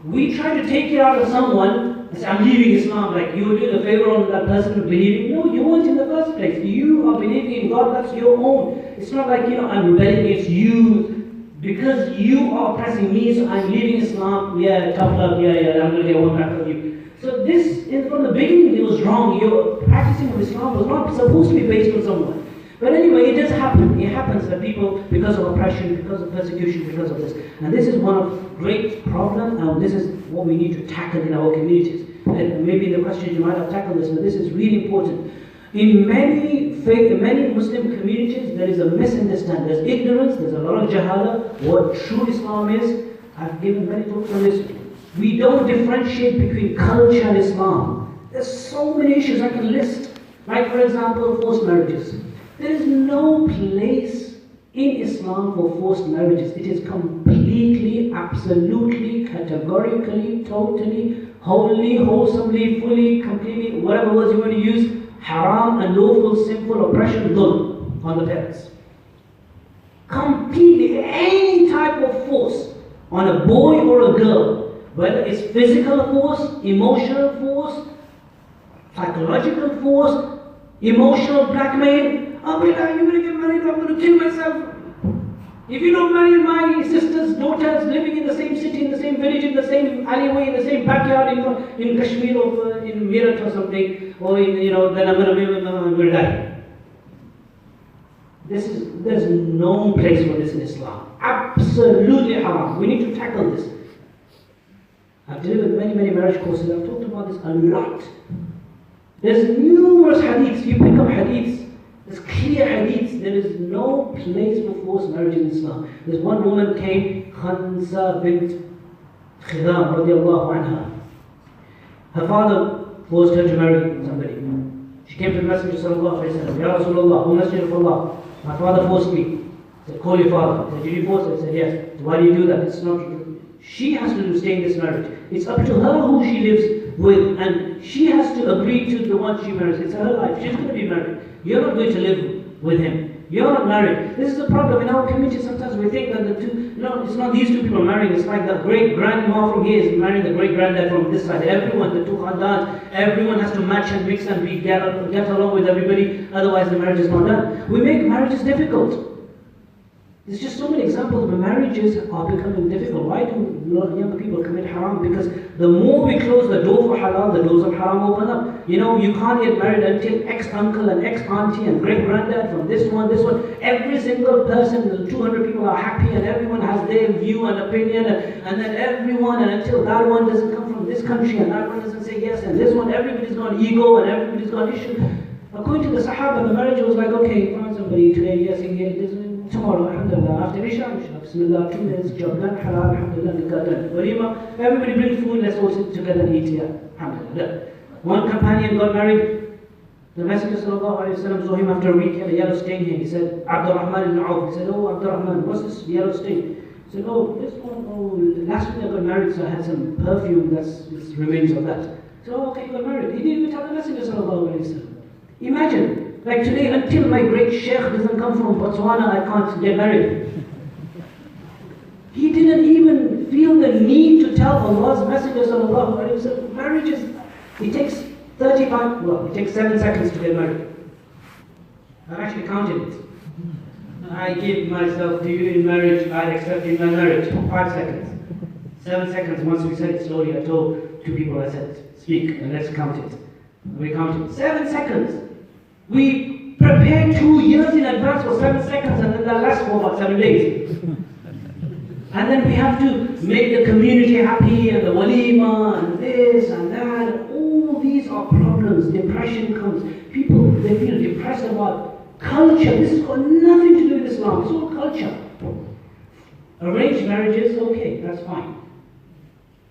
we try to take it out of someone and say, I'm leaving Islam. Like you were doing a favor on that person believing. No, you weren't in the first place. You are believing in God. That's your own. It's not like I'm rebelling against you. Because you are oppressing me, so I'm leaving Islam, tough luck, I'm going to get one back from you. So this, from the beginning, it was wrong. Your practicing of Islam was not supposed to be based on someone. But anyway, it does happen. It happens that people, because of oppression, because of persecution, because of this. And this is one of great problem, and this is what we need to tackle in our communities. And maybe in the questions you might have tackled this, but this is really important. In many Muslim communities, there is a misunderstanding. There's ignorance, there's a lot of jahala, what true Islam is. I've given many talks on this. We don't differentiate between culture and Islam. There's so many issues I can list. Like, for example, forced marriages. There is no place in Islam for forced marriages. It is completely, absolutely, categorically, totally, wholly, wholesomely, fully, completely, whatever words you want to use, haram, unlawful, sinful, oppression, dhulm on the parents. Completely, any type of force on a boy or a girl, whether it's physical force, emotional force, psychological force, emotional blackmail. Oh, Bella, you're going to get married, I'm going to kill myself. If you don't marry my sister's daughters living in the same city, in the same village, in the same alleyway, in the same backyard in Kashmir or in Meerut or something, or in, then I'm going to die. There's no place for this in Islam. Absolutely haram. We need to tackle this. I've delivered many marriage courses. I've talked about this a lot. There's numerous hadiths. You pick up hadiths. There's clear hadiths. There is no place for forced marriage in Islam. There's one woman came, Khansa bint Khidam radiallahu anha. Her father forced her to marry somebody. She came to the Messenger sallallahu alayhi wa sallam. Ya Rasulullah, O Messenger of Allah, my father forced me. He said, call your father. He said, did you force her? He said, yes. So why do you do that? It's not true. She has to stay in this marriage. It's up to her who she lives with, and she has to agree to the one she marries. It's her life. She's going to be married. You're not going to live with him. You're not married. This is the problem in our community. Sometimes we think that the two, it's not these two people marrying. It's like the great grandma from here is marrying the great granddad from this side. Everyone, the two khandans, everyone has to match and mix and get along with everybody. Otherwise, the marriage is not done. We make marriages difficult. There's just so many examples where marriages are becoming difficult. Why do young people commit haram? Because the more we close the door for halal, the doors of haram open up. You can't get married until ex-uncle and ex-auntie and great-granddad from this one. Every single person, the 200 people are happy and everyone has their view and opinion and then everyone, and until that one doesn't come from this country and that one doesn't say yes and this one, everybody's got ego and everybody's got issue. According to the Sahaba, the marriage was like, okay, find somebody today, yes, tomorrow, alhamdulillah, after Isha, bismillah, 2 minutes, job done, halal, alhamdulillah, nikah done. Walima, everybody bring food, let's all sit together and eat here, alhamdulillah. One companion got married, the Messenger sallallahu alayhi wa sallam saw him after a week, he had a yellow stain here. He said, Abdurrahman ibn Auf. He said, oh, Abdurrahman, what's this yellow stain? He said, oh, this one, last week I got married, so I had some perfume, that's remains of that. So, okay, got married. He didn't even tell the Messenger sallallahu alayhi wa sallam. Imagine, like today, until my great sheikh doesn't come from Botswana, I can't get married. He didn't even feel the need to tell Allah's Messenger sallallahu alayhi wa sallam. Marriage it takes 7 seconds to get married. I've actually counted it. I give myself to you in marriage, I accept in my marriage. 5 seconds. 7 seconds, once we said it slowly, I told 2 people, I said, speak and let's count it. We counted 7 seconds. We prepare 2 years in advance for 7 seconds and then that lasts for about 7 days. And then we have to make the community happy and the walima and this and that. And all these are problems. Depression comes. People, they feel depressed about culture. This has got nothing to do with Islam. It's all culture. Arranged marriages, okay, that's fine.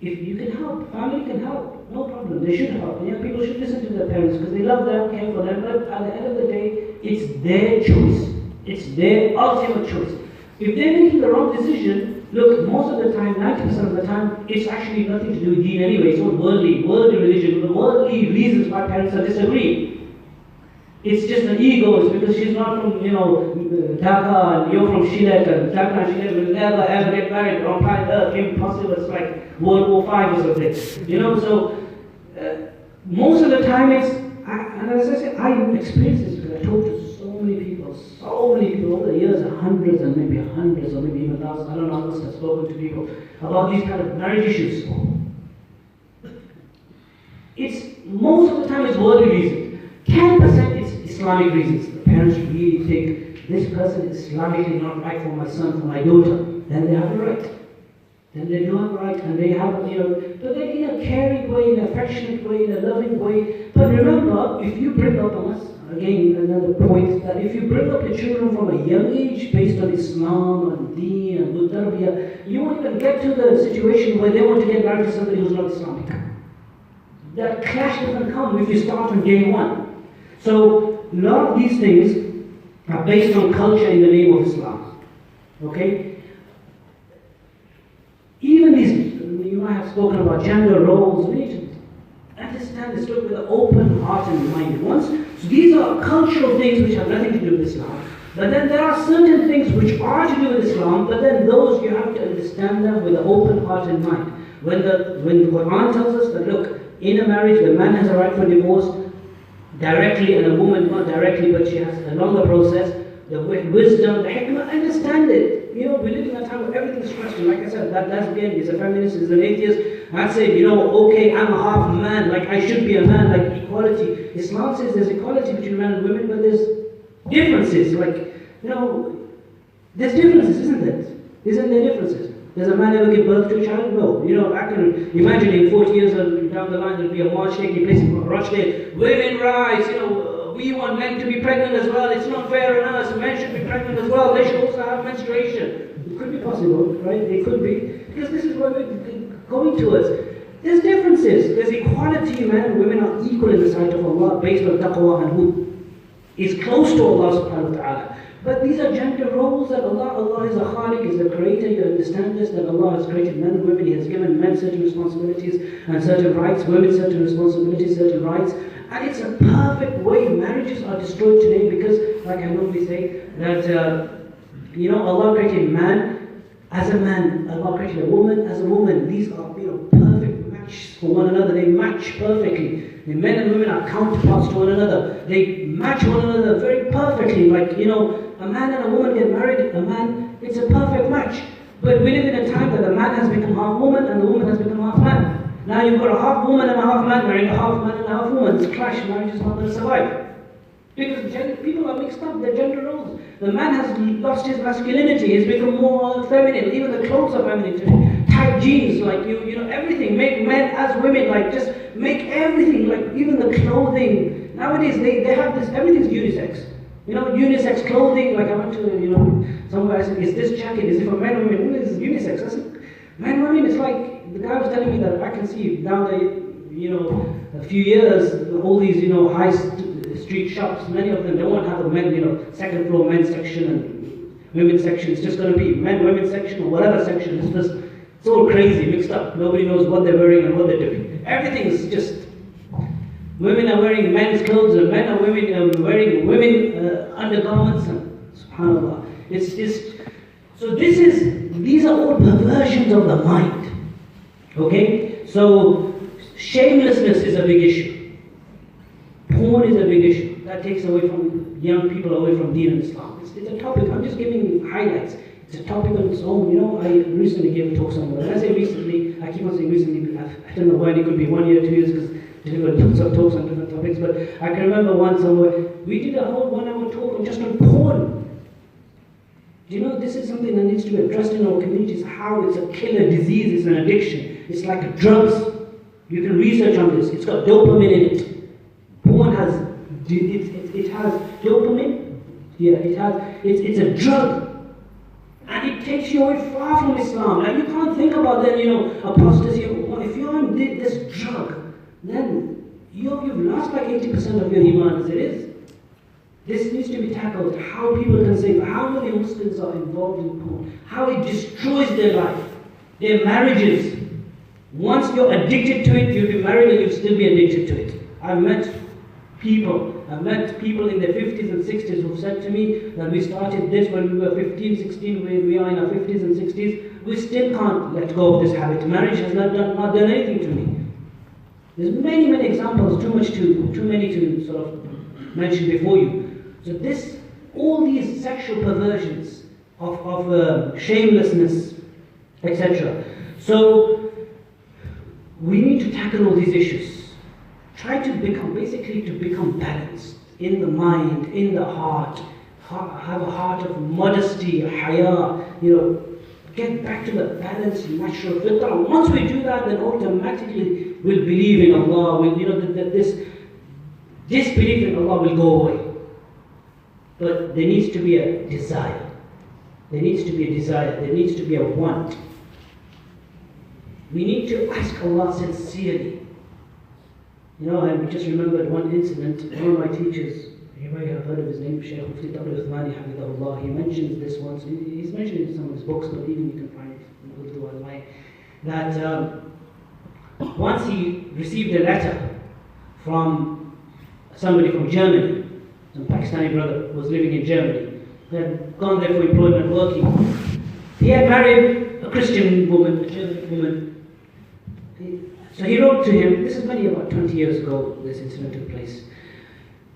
If you can help, family can help, no problem. They should help. Young people should listen to their parents because they love them, care for them. But at the end of the day, it's their choice. It's their ultimate choice. If they're making the wrong decision, look, most of the time, 90% of the time, it's actually nothing to do with deen anyway. It's all worldly religion, worldly reasons why parents are disagreeing. It's just an ego. It's because she's not from, Dhaka and you're from Shillak, and Dhaka and Shillak will never ever get married on planet Earth. Impossible. It's like World War V or something. So most of the time it's, and as I said, I experienced this because I talked to so many people over the years, hundreds or maybe even thousands. I don't know, I must have spoken to people about these kind of marriage issues. It's most of the time it's worldly reasons. 10% is Islamic reasons. The parents really think this person is Islamically not right for my son, for my daughter, then they have a right. Then they do have a right, and they have, but then in a caring way, in an affectionate way, in a loving way. But remember, if you bring up on us, again, another point, that if you bring up your children from a young age based on Islam and Deen and good tarbiyah, you won't even get to the situation where they want to get married to somebody who's not Islamic. That clash doesn't come if you start on day one. So, a lot of these things are based on culture in the name of Islam. Okay? Even these, you might have spoken about gender roles, we need to understand this with an open heart and mind. So these are cultural things which have nothing to do with Islam. But then there are certain things which are to do with Islam, but then those you have to understand them with an open heart and mind. When the Quran tells us that, look, in a marriage the man has a right for divorce directly and a woman not directly, but she has a longer process, the wisdom, the hikmah, understand it. We live in a time where everything is questioned. Like I said, that's again, he's a feminist, he's an atheist. I say, okay, I'm a half man, like I should be a man, like equality. Islam says there's equality between men and women, but there's differences. There's differences, isn't there? Isn't there differences? Does a man ever give birth to a child? No. I can imagine in 40 years down the line there'll be a march taking place in Rochdale. Women rights, we want men to be pregnant as well. It's not fair on us. Men should be pregnant as well. They should also have menstruation. It could be possible, right? It could be. Because this is where we're going towards. There's differences. There's equality. Men and women are equal in the sight of Allah based on taqwa and who is close to Allah subhanahu wa ta'ala. But these are gender roles that Allah is a Khaliq, is the creator. You understand this, that Allah has created men and women. He has given men certain responsibilities and certain rights, women certain responsibilities, certain rights. And it's a perfect way. Marriages are destroyed today because, like I normally say, that Allah created man as a man, Allah created a woman as a woman. These are perfect matches for one another. They match perfectly. The men and women are counterparts to one another. They match one another very perfectly. A man and a woman get married. It's a perfect match. But we live in a time that the man has become half woman and the woman has become half man. Now you've got a half woman and a half man marrying a half man and a half woman. This clash, marriage is not going to survive. Because people are mixed up, their gender roles. The man has lost his masculinity, he's become more feminine. Even the clothes are feminine today. Tight jeans, everything. Make men as women, just make everything, even the clothing. Nowadays they have this, everything's unisex. Unisex clothing, I went to, somewhere I said, is this jacket, is it for men or women? This is unisex. I said, men, women, it's the guy was telling me that I can see now that, a few years, all these, high street shops, many of them, they won't have a men, second floor men's section and women's section. It's just going to be men, women's section or whatever section. It's all crazy, mixed up. Nobody knows what they're wearing and what they're doing. Everything is just, women are wearing men's clothes and men are wearing women undergarments and subhanAllah. So these are all perversions of the mind. Okay? So shamelessness is a big issue. Porn is a big issue. That takes away from young people away from Deen and Islam. It's a topic, I'm just giving highlights. It's a topic on its own. I recently gave a talk somewhere. And I say recently, I keep on saying recently, I don't know when, it could be 1 year, 2 years, because delivered lots of talks on different topics, but I can remember one somewhere, we did a whole 1 hour talk just on porn. This is something that needs to be addressed in our communities, how it's a killer disease, it's an addiction. It's like drugs. You can research on this. It's got dopamine in it. Porn has, it has dopamine. Yeah, it's a drug. And it takes you away far from Islam. Now you can't think about then, apostasy. If you're on this drug, then you've lost like 80% of your iman as it is. This needs to be tackled. How people can say, how many Muslims are involved in porn? How it destroys their life, their marriages. Once you're addicted to it, you'll be married and you'll still be addicted to it. I've met people in their 50s and 60s who said to me that we started this when we were 15, 16, we are in our 50s and 60s. We still can't let go of this habit. Marriage has not done anything to me. There's many examples, too many to sort of mention before you. So all these sexual perversions of shamelessness, etc. So we need to tackle all these issues. Try to become balanced. in the mind, in the heart. Have a heart of modesty, haya, get back to the balanced natural fitrah. Once we do that, then automatically we'll believe in Allah. This disbelief in Allah will go away. But there needs to be a desire. There needs to be a desire. There needs to be a want. We need to ask Allah sincerely. I just remembered one incident. One of my teachers, you may have heard of his name, Shaykh Mufti Taqi Uthmani Hafidhahullah. He mentions this once. He's mentioned it in some of his books, but even you can find it in Urdu online. That once he received a letter from somebody from Germany, some Pakistani brother who was living in Germany. He had gone there for employment, working. He had married a Christian woman, a German woman. So he wrote to him, this is maybe about 20 years ago, this incident took place.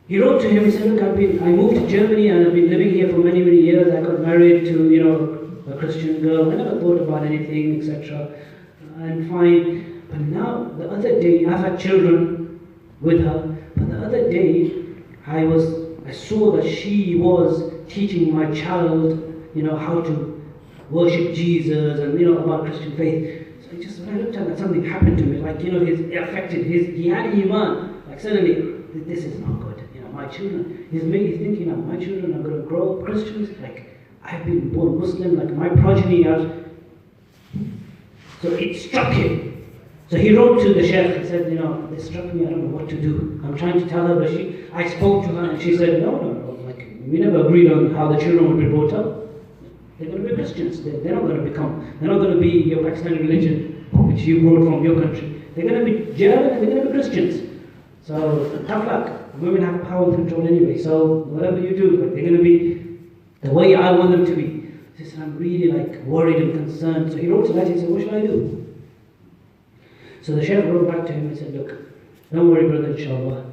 He wrote to him, he said, look, I moved to Germany and I've been living here for many, many years. I got married to, a Christian girl. I never thought about anything, etc. And fine. But now, the other day, I've had children with her, but the other day, I saw that she was teaching my child, how to worship Jesus and, about Christian faith. So when I looked at that, something happened to me. He had iman. Like suddenly, this is not good. My children, he's thinking, my children are going to grow up Christians. Like, I've been born Muslim, like my progeny are. So it struck him. So he wrote to the Sheikh and said, this struck me, I don't know what to do. I'm trying to tell her, but I spoke to her and she said, no, we never agreed on how the children would be brought up. They're going to be Christians. They're not going to be your Pakistani religion, which you brought from your country. They're going to be German and they're going to be Christians. So, tough luck. Women have power and control anyway. So, whatever you do, they're going to be the way I want them to be. He said, I'm really worried and concerned. So he wrote to that and said, what should I do? So the Shaykh wrote back to him and said, look, don't worry, brother, inshallah.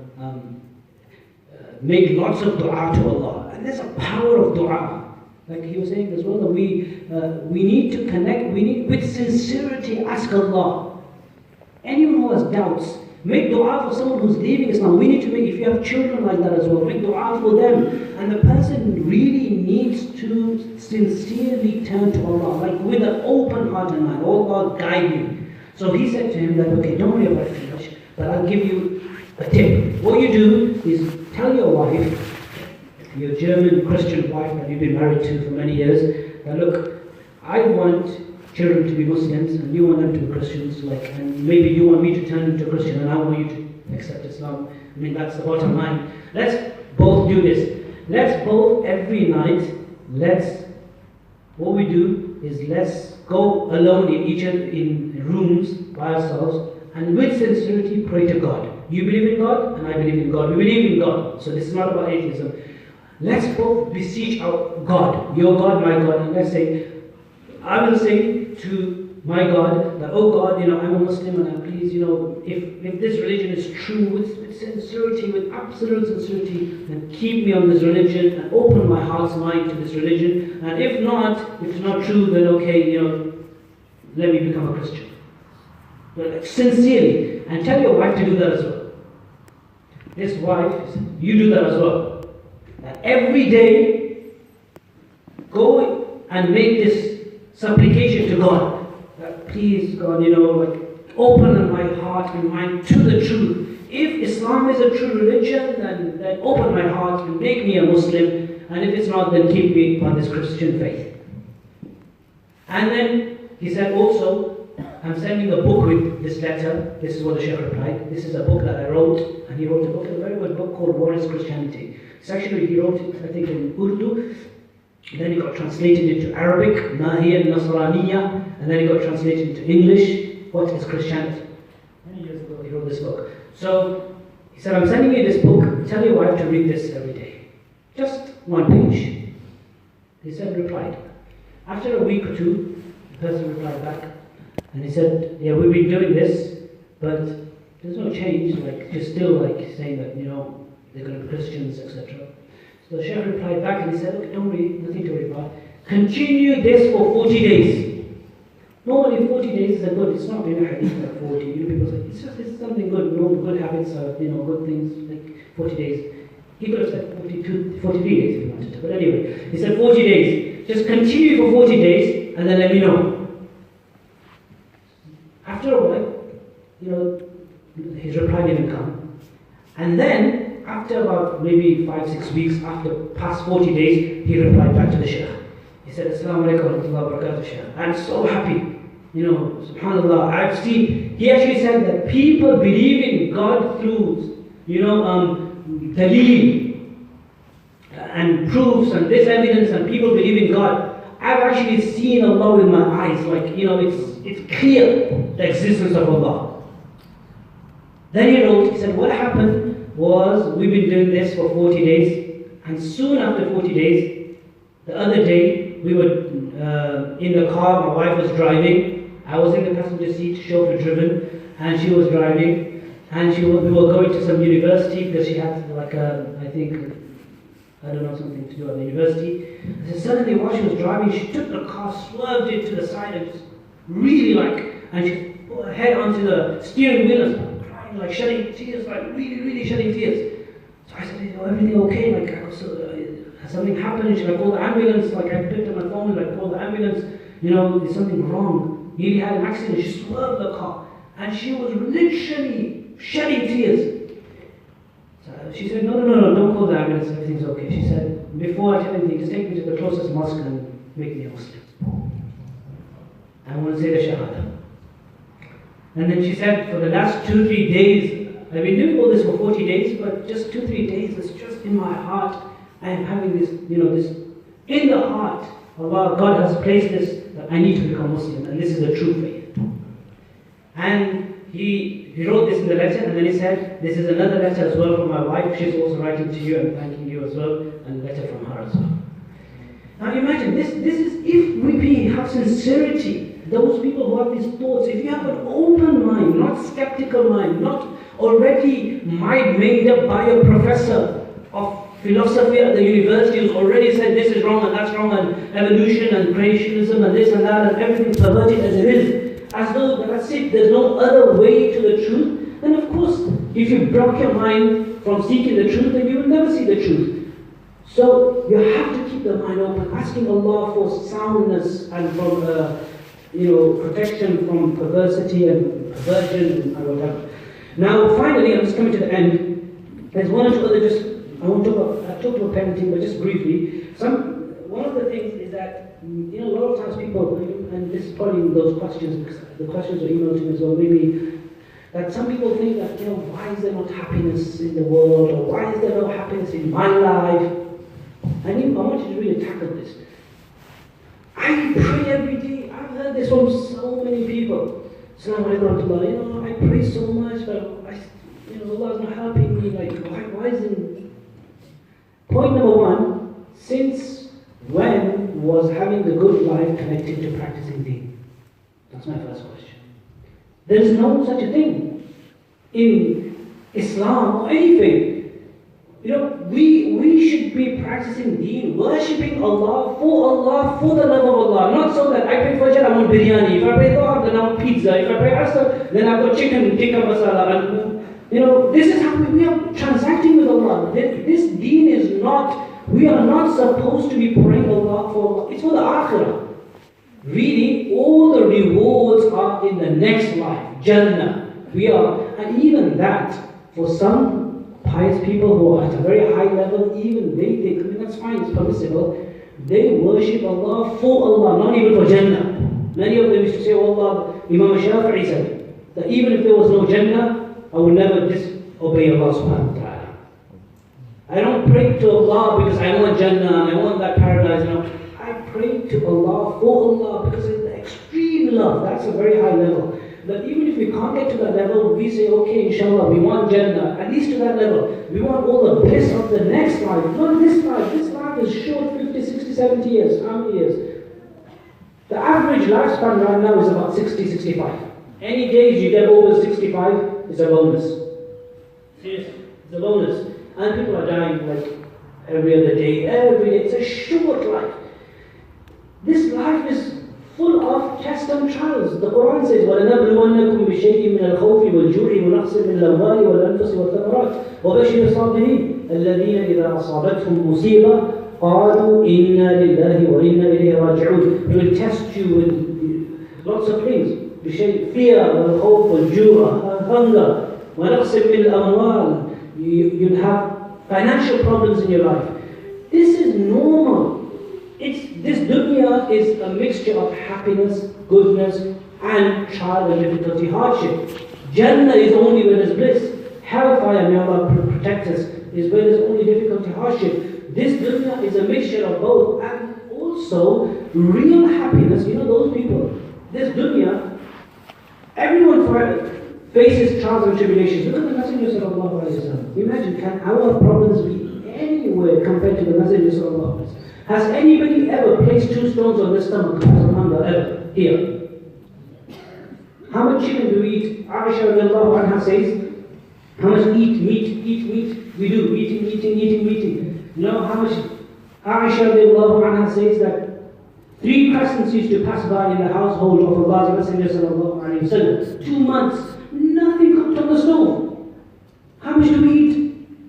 Make lots of dua to Allah. And there's a power of dua. Like he was saying as well, that we need to connect, with sincerity, ask Allah. Anyone who has doubts, make dua for someone who's leaving Islam. We need to if you have children like that as well, make dua for them. And the person really needs to sincerely turn to Allah, with an open heart and mind. Oh God, guide me. So he said to him that, okay, don't worry about it too much, but I'll give you a tip. What you do is tell your wife, your German Christian wife that you've been married to for many years, that look, I want children to be Muslims and you want them to be Christians, and maybe you want me to turn into a Christian and I want you to accept Islam. That's the bottom line. Let's both do this. Let's both every night, what we do is let's go alone in rooms by ourselves and with sincerity pray to God. You believe in God and I believe in God. We believe in God. So this is not about atheism. Let's both beseech our God, your God, my God, and let's say, I will say to my God that, oh God, I'm a Muslim and please, if this religion is true, with sincerity, with absolute sincerity, then keep me on this religion and open my heart's mind to this religion. And if it's not true, then okay, let me become a Christian. But sincerely, and tell your wife to do that as well. This wife, you do that as well. That every day, go and make this supplication to God. That please, God, open my heart and mind to the truth. If Islam is a true religion, then open my heart and make me a Muslim. And if it's not, then keep me on this Christian faith. And then he said also, I'm sending a book with this letter. This is what the Shaykh replied. This is a book that I wrote, and he wrote a very good book called What is Christianity? It's actually, he wrote it, I think, in Urdu. Then it got translated into Arabic, Mahiya Nasraniya, and then it got translated into English, What is Christianity? Many years ago he wrote this book. So he said, I'm sending you this book, tell your wife to read this every day. Just one page. He said, replied. After a week or two, the person replied back, and he said, yeah, we've been doing this, but there's no change, you're still saying that, they're going to be Christians, etc. So the Shaykh replied back and he said, look, don't worry, nothing to worry about. Continue this for 40 days. Normally 40 days is a good, it's not really a hadith like 40. People say, it's something good, no good habits, good things, 40 days. He could have said 43 days if he wanted to. But anyway, he said 40 days. Just continue for 40 days and then let me know. After a while, his reply didn't come. And then, after about maybe 5-6 weeks, after past 40 days, he replied back to the Shaykh. He said, Assalamu alaikum wa rahmatullahi wa barakatuh, Shaykh. I'm so happy. Subhanallah, I've seen, he actually said that people believe in God through, daleel and proofs and this evidence, and people believe in God. I've actually seen Allah with my eyes, it's clear the existence of Allah. Then he wrote, he said, what happened was, we've been doing this for 40 days, and soon after 40 days, the other day, we were in the car, my wife was driving, I was in the passenger seat, chauffeur driven, and she was driving, and we were going to some university because she had something to do at the university. And so suddenly while she was driving, she took the car, swerved it to the side, and just really and she put her head onto the steering wheel and started crying, shedding tears, really, really shedding tears. So I said, everything okay? Has something happened? And she called the ambulance, I picked up my phone, called the ambulance, there's something wrong. Nearly had an accident, she swerved the car, and she was literally shedding tears. So she said, no, don't call the ambulance, everything's okay. She said, before I tell anything, just take me to the closest mosque and make me a Muslim. I want to say the Shahada. And then she said, for the last 2-3 days, I've been doing all this for 40 days, but just 2-3 days, it's just in my heart. I am having this, this in the heart. Allah, God has placed this, that I need to become Muslim, and this is the true faith. And he wrote this in the letter, and then he said, this is another letter as well from my wife, she's also writing to you and thanking you as well, and a letter from her as well. Now imagine, this is, if we have sincerity, those people who have these thoughts, if you have an open mind, not skeptical mind, not already mind made up by a professor of philosophy at the university who's already said this is wrong and that's wrong, and evolution and creationism and this and that, and everything's perverted as it is, as though that's it, there's no other way to the truth, then of course, if you block your mind from seeking the truth, then you will never see the truth. So you have to keep the mind open, asking Allah for soundness and from protection from perversity and perversion and whatever. Now finally, I'm just coming to the end. There's one or two other I've talked about parenting, but just briefly. One of the things is that, a lot of times people, and this is probably those questions, because the questions were emailed to me as well, maybe, that some people think that, why is there not happiness in the world, or why is there no happiness in my life? I want you to really tackle this. I pray every day. I've heard this from so many people. Assalamu alaikum, I pray so much, but Allah is not helping me. Why isn't? Point number one, since when was having the good life connected to practicing deen? That's my first question. There is no such a thing in Islam or anything. We should be practicing deen, worshipping Allah, for the love of Allah. Not so that I pray Fajr, I want biryani. If I pray Dhuhr, then I want pizza. If I pray Asr, then I've got chicken, tikka masala. This is how we are transacting with Allah. This deen is not, we are not supposed to be praying Allah for Allah. It's for the akhirah. Really, all the rewards are in the next life, Jannah. And even that, for some pious people who are at a very high level, even they think, that's fine, it's permissible. They worship Allah for Allah, not even for Jannah. Many of them used to say, Allah, Imam Shafi'i said, that even if there was no Jannah, I will never disobey Allah subhanahu wa ta'ala. I don't pray to Allah because I want Jannah and I want that paradise. I pray to Allah for Allah because it's the extreme love. That's a very high level. But even if we can't get to that level, we say, okay, inshallah, we want Jannah. At least to that level. We want all the bliss of the next life. Not this life. This life is short, 50, 60, 70 years. How many years? The average lifespan right now is about 60, 65. Any days you get over 65, it's a bonus. Seriously, it's a bonus. And people are dying every other day, every day. It's a short life. This life is full of tests and trials. The Quran says, وَلَنَبْلُوَنَّكُمْ بِشَيْءٍ مِنَ الْخَوْفِ وَالْجُوعِ وَنَقْصٍ مِنَ الْأَمْوَالِ وَالْأَنفُسِ وَالثَّمَرَاتِ وَبَشِّرِ الصَّابِرِينَ. الذين إذا أصابتهم مصيبة قالوا إنا لله وإنا إليه راجعون. He will test you with lots of things. بشيء fear والخوف والجوع hunger ونقص من الأموال. You'll have financial problems in your life. This is normal. This dunya is a mixture of happiness, goodness, and trial and difficulty, hardship. Jannah is only where there's bliss. Hellfire, may Allah protect us, is where there's only difficulty, hardship. This dunya is a mixture of both, and also real happiness. You know those people, this dunya, everyone faces trials and tribulations. Look at the Messenger sallallahu alaihi wasallam. Imagine, can our problems be anywhere compared to the Messenger sallallahu alaihi wasallam? Has anybody ever placed 2 stones on their stomach because of hunger ever? Here. How much chicken do we eat? Aisha radiallahu anha says, how much eat meat? We do, eating. You know how much? Aisha radiallahu anha says that 3 crescents used to pass by in the household of Allah's Messenger sallallahu alayhi wa sallam. 2 months, nothing cooked on the stove. How much do we eat?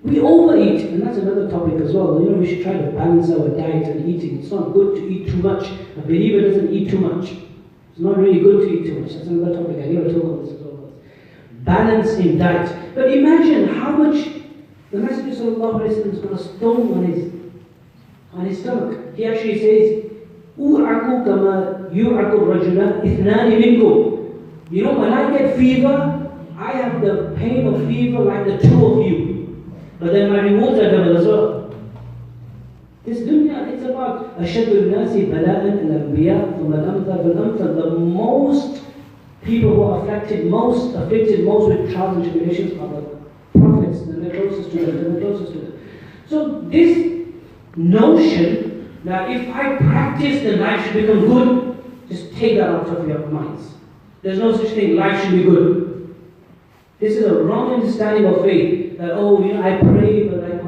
We overeat, and that's another topic as well. You know, we should try to balance our diet and eating. It's not good to eat too much. A believer doesn't eat too much. It's not really good to eat too much. That's another topic. I never talk about this as well. Balance in diet. But imagine how much the Messenger sallallahu alaihi wasallam has got a stone on his stomach. He actually says, "U'aku kama yu'aku rajula ithnani minkum." You know, when I get fever, I have the pain of fever like the 2 of you. But then my rewards are double as well. This dunya, it's about أشد الناس بلاء الأنبياء ثم الأمثل بالأمثل. The most people who are afflicted most with trials and tribulations are the prophets, and the closest to them, So this notion that if I practice, then life should become good, just take that out of your minds. There's no such thing, life should be good. This is a wrong understanding of faith, that I pray, but like,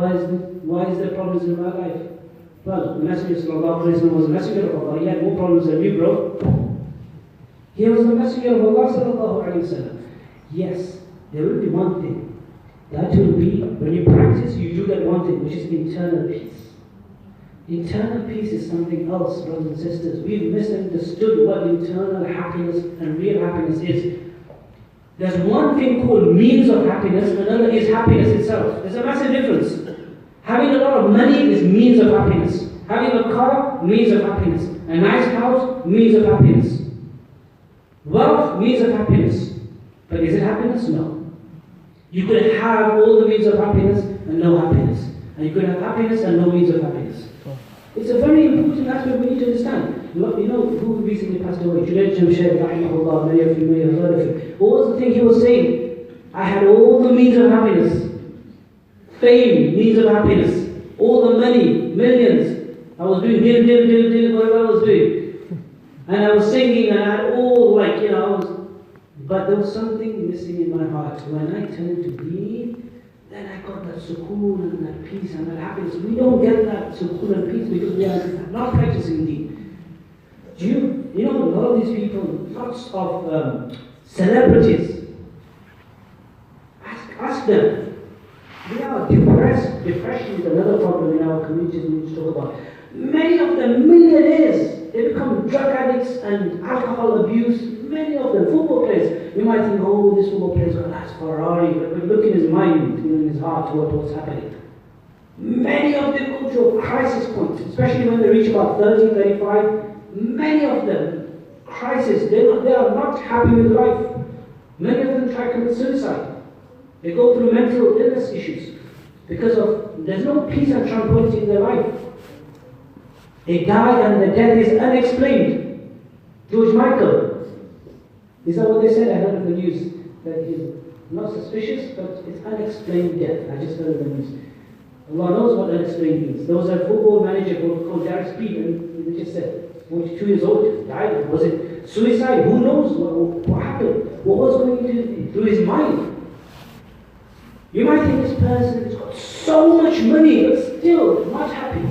why is there problems in my life? Well, the Messenger sallallahu alaihi wasallam was a messenger of Allah. He had more problems than you, bro. He was the messenger of Allah sallallahu alaihi wasallam. Yes, there will be one thing. That will be, when you practice, you do that one thing, which is internal peace. Internal peace is something else, brothers and sisters. We've misunderstood what internal happiness and real happiness is. There's one thing called means of happiness, another is happiness itself. There's a massive difference. Having a lot of money is means of happiness. Having a car, means of happiness. A nice house, means of happiness. Wealth, means of happiness. But is it happiness? No. You could have all the means of happiness and no happiness. And you could have happiness and no means of happiness. It's a very important aspect we need to understand. You know who recently passed away? Junaid Jamshed, rahimahullah, many of you may have heard of him. What was the thing he was saying? I had all the means of happiness. Fame, means of happiness. All the money, millions. I was doing dil, whatever I was doing. And I was singing and I had all but there was something missing in my heart. When I turned to deen, then I got that sukoon and that peace and that happiness. We don't get that sukoon and peace because we are not practicing deen. You know, a lot of these people, lots of celebrities, ask them. They are depressed. Depression is another problem in our communities we need to talk about. Many of them millionaires. They become drug addicts and alcohol abuse. Many of them football players. You might think, this football player's got a nice Ferrari, but look in his mind, in his heart, what's happening. Many of them go to a crisis point, especially when they reach about 30, 35. Many of them, crisis. They are not happy with life. Many of them try to commit suicide. They go through mental illness issues because there's no peace and tranquility in their life. They die and the death is unexplained. George Michael, is that what they said? I heard in the news that he's not suspicious, but it's unexplained death. I just heard in the news. Allah knows what unexplained means. There was a football manager called Gareth Speed, and he just said, 42 years old, died. Was it suicide? Who knows what happened? What was going through his mind? You might think this person has got so much money, but still not happy.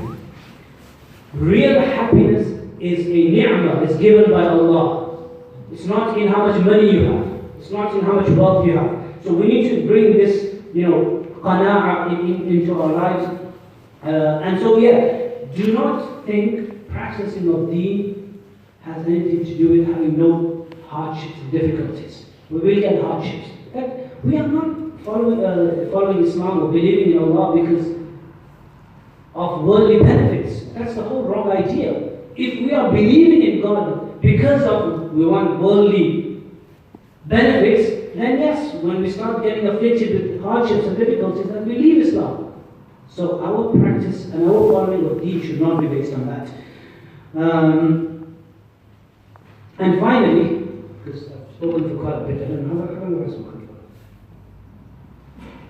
Real happiness is a ni'mah, it's given by Allah. It's not in how much money you have. It's not in how much wealth you have. So we need to bring this, qana'a into our lives. And so, yeah, do not think practicing of deen has anything to do with having no hardships and difficulties. We will get hardships. But we are not following Islam or believing in Allah because of worldly benefits. That's the whole wrong idea. If we are believing in God because of we want worldly benefits, then yes, when we start getting afflicted with hardships and difficulties, then we leave Islam. So our practice and our following of deen should not be based on that. And finally, because I've spoken for quite a bit, I don't know how long have I spoken for?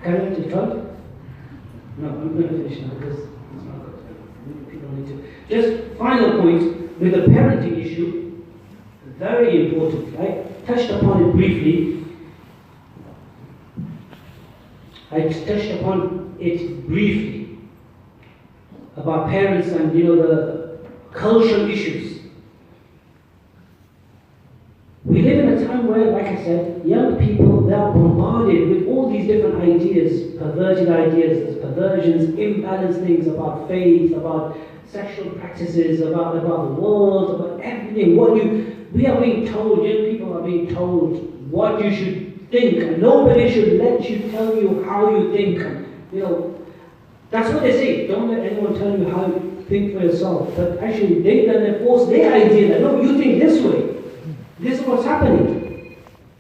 Carry on to 12? No, I'm going to finish now because it's not good. People need to. Just final point with the parenting issue, very important. I touched upon it briefly. About parents and the cultural issues. We live in a time where, like I said, young people, they are bombarded with all these different ideas, perverted ideas, there's perversions, imbalanced things about faith, about sexual practices, about the world, about everything. We are being told, young people are being told what you should think, and nobody should let you tell you how you think. That's what they say. Don't let anyone tell you how to think for yourself. But actually, they force their idea that no, you think this way. This is what's happening.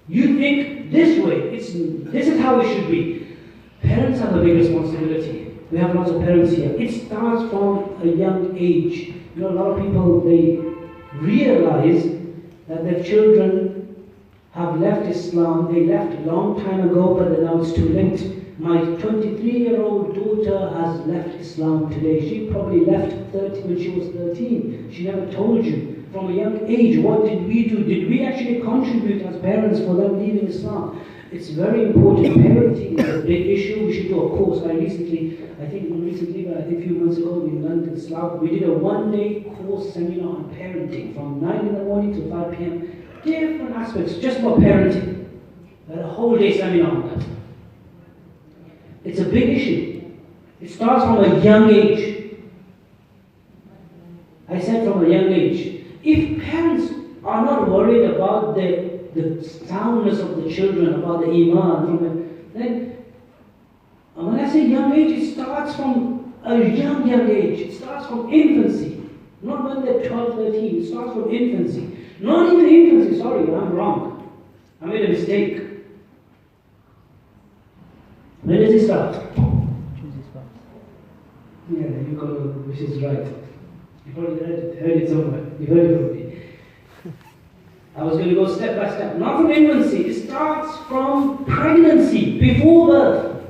You think this way. This is how it should be. Parents have a big responsibility. We have lots of parents here. It starts from a young age. A lot of people, they realize that their children have left Islam. They left a long time ago, but now it's too late. My 23-year-old daughter has left Islam today. She probably left when she was 13. She never told you. From a young age, what did we do? Did we actually contribute as parents for them leaving Islam? It's very important. Parenting is a big issue. We should do a course. But I think a few months ago in London, Islam, we did a one-day course seminar on parenting from 9 in the morning to 5 p.m. Different aspects, just about parenting. We had a whole day seminar on that. It's a big issue. It starts from a young age. I said from a young age. If parents are not worried about the soundness of the children, about the iman, then when I say young age, it starts from a young age. It starts from infancy. Not when they're 12, 13. It starts from infancy. Not even infancy, sorry, I'm wrong. I made a mistake. When does it start? Yeah, you got which is right. You probably heard it somewhere. You heard it from me. I was going to go step by step. Not from infancy. It starts from pregnancy, before birth.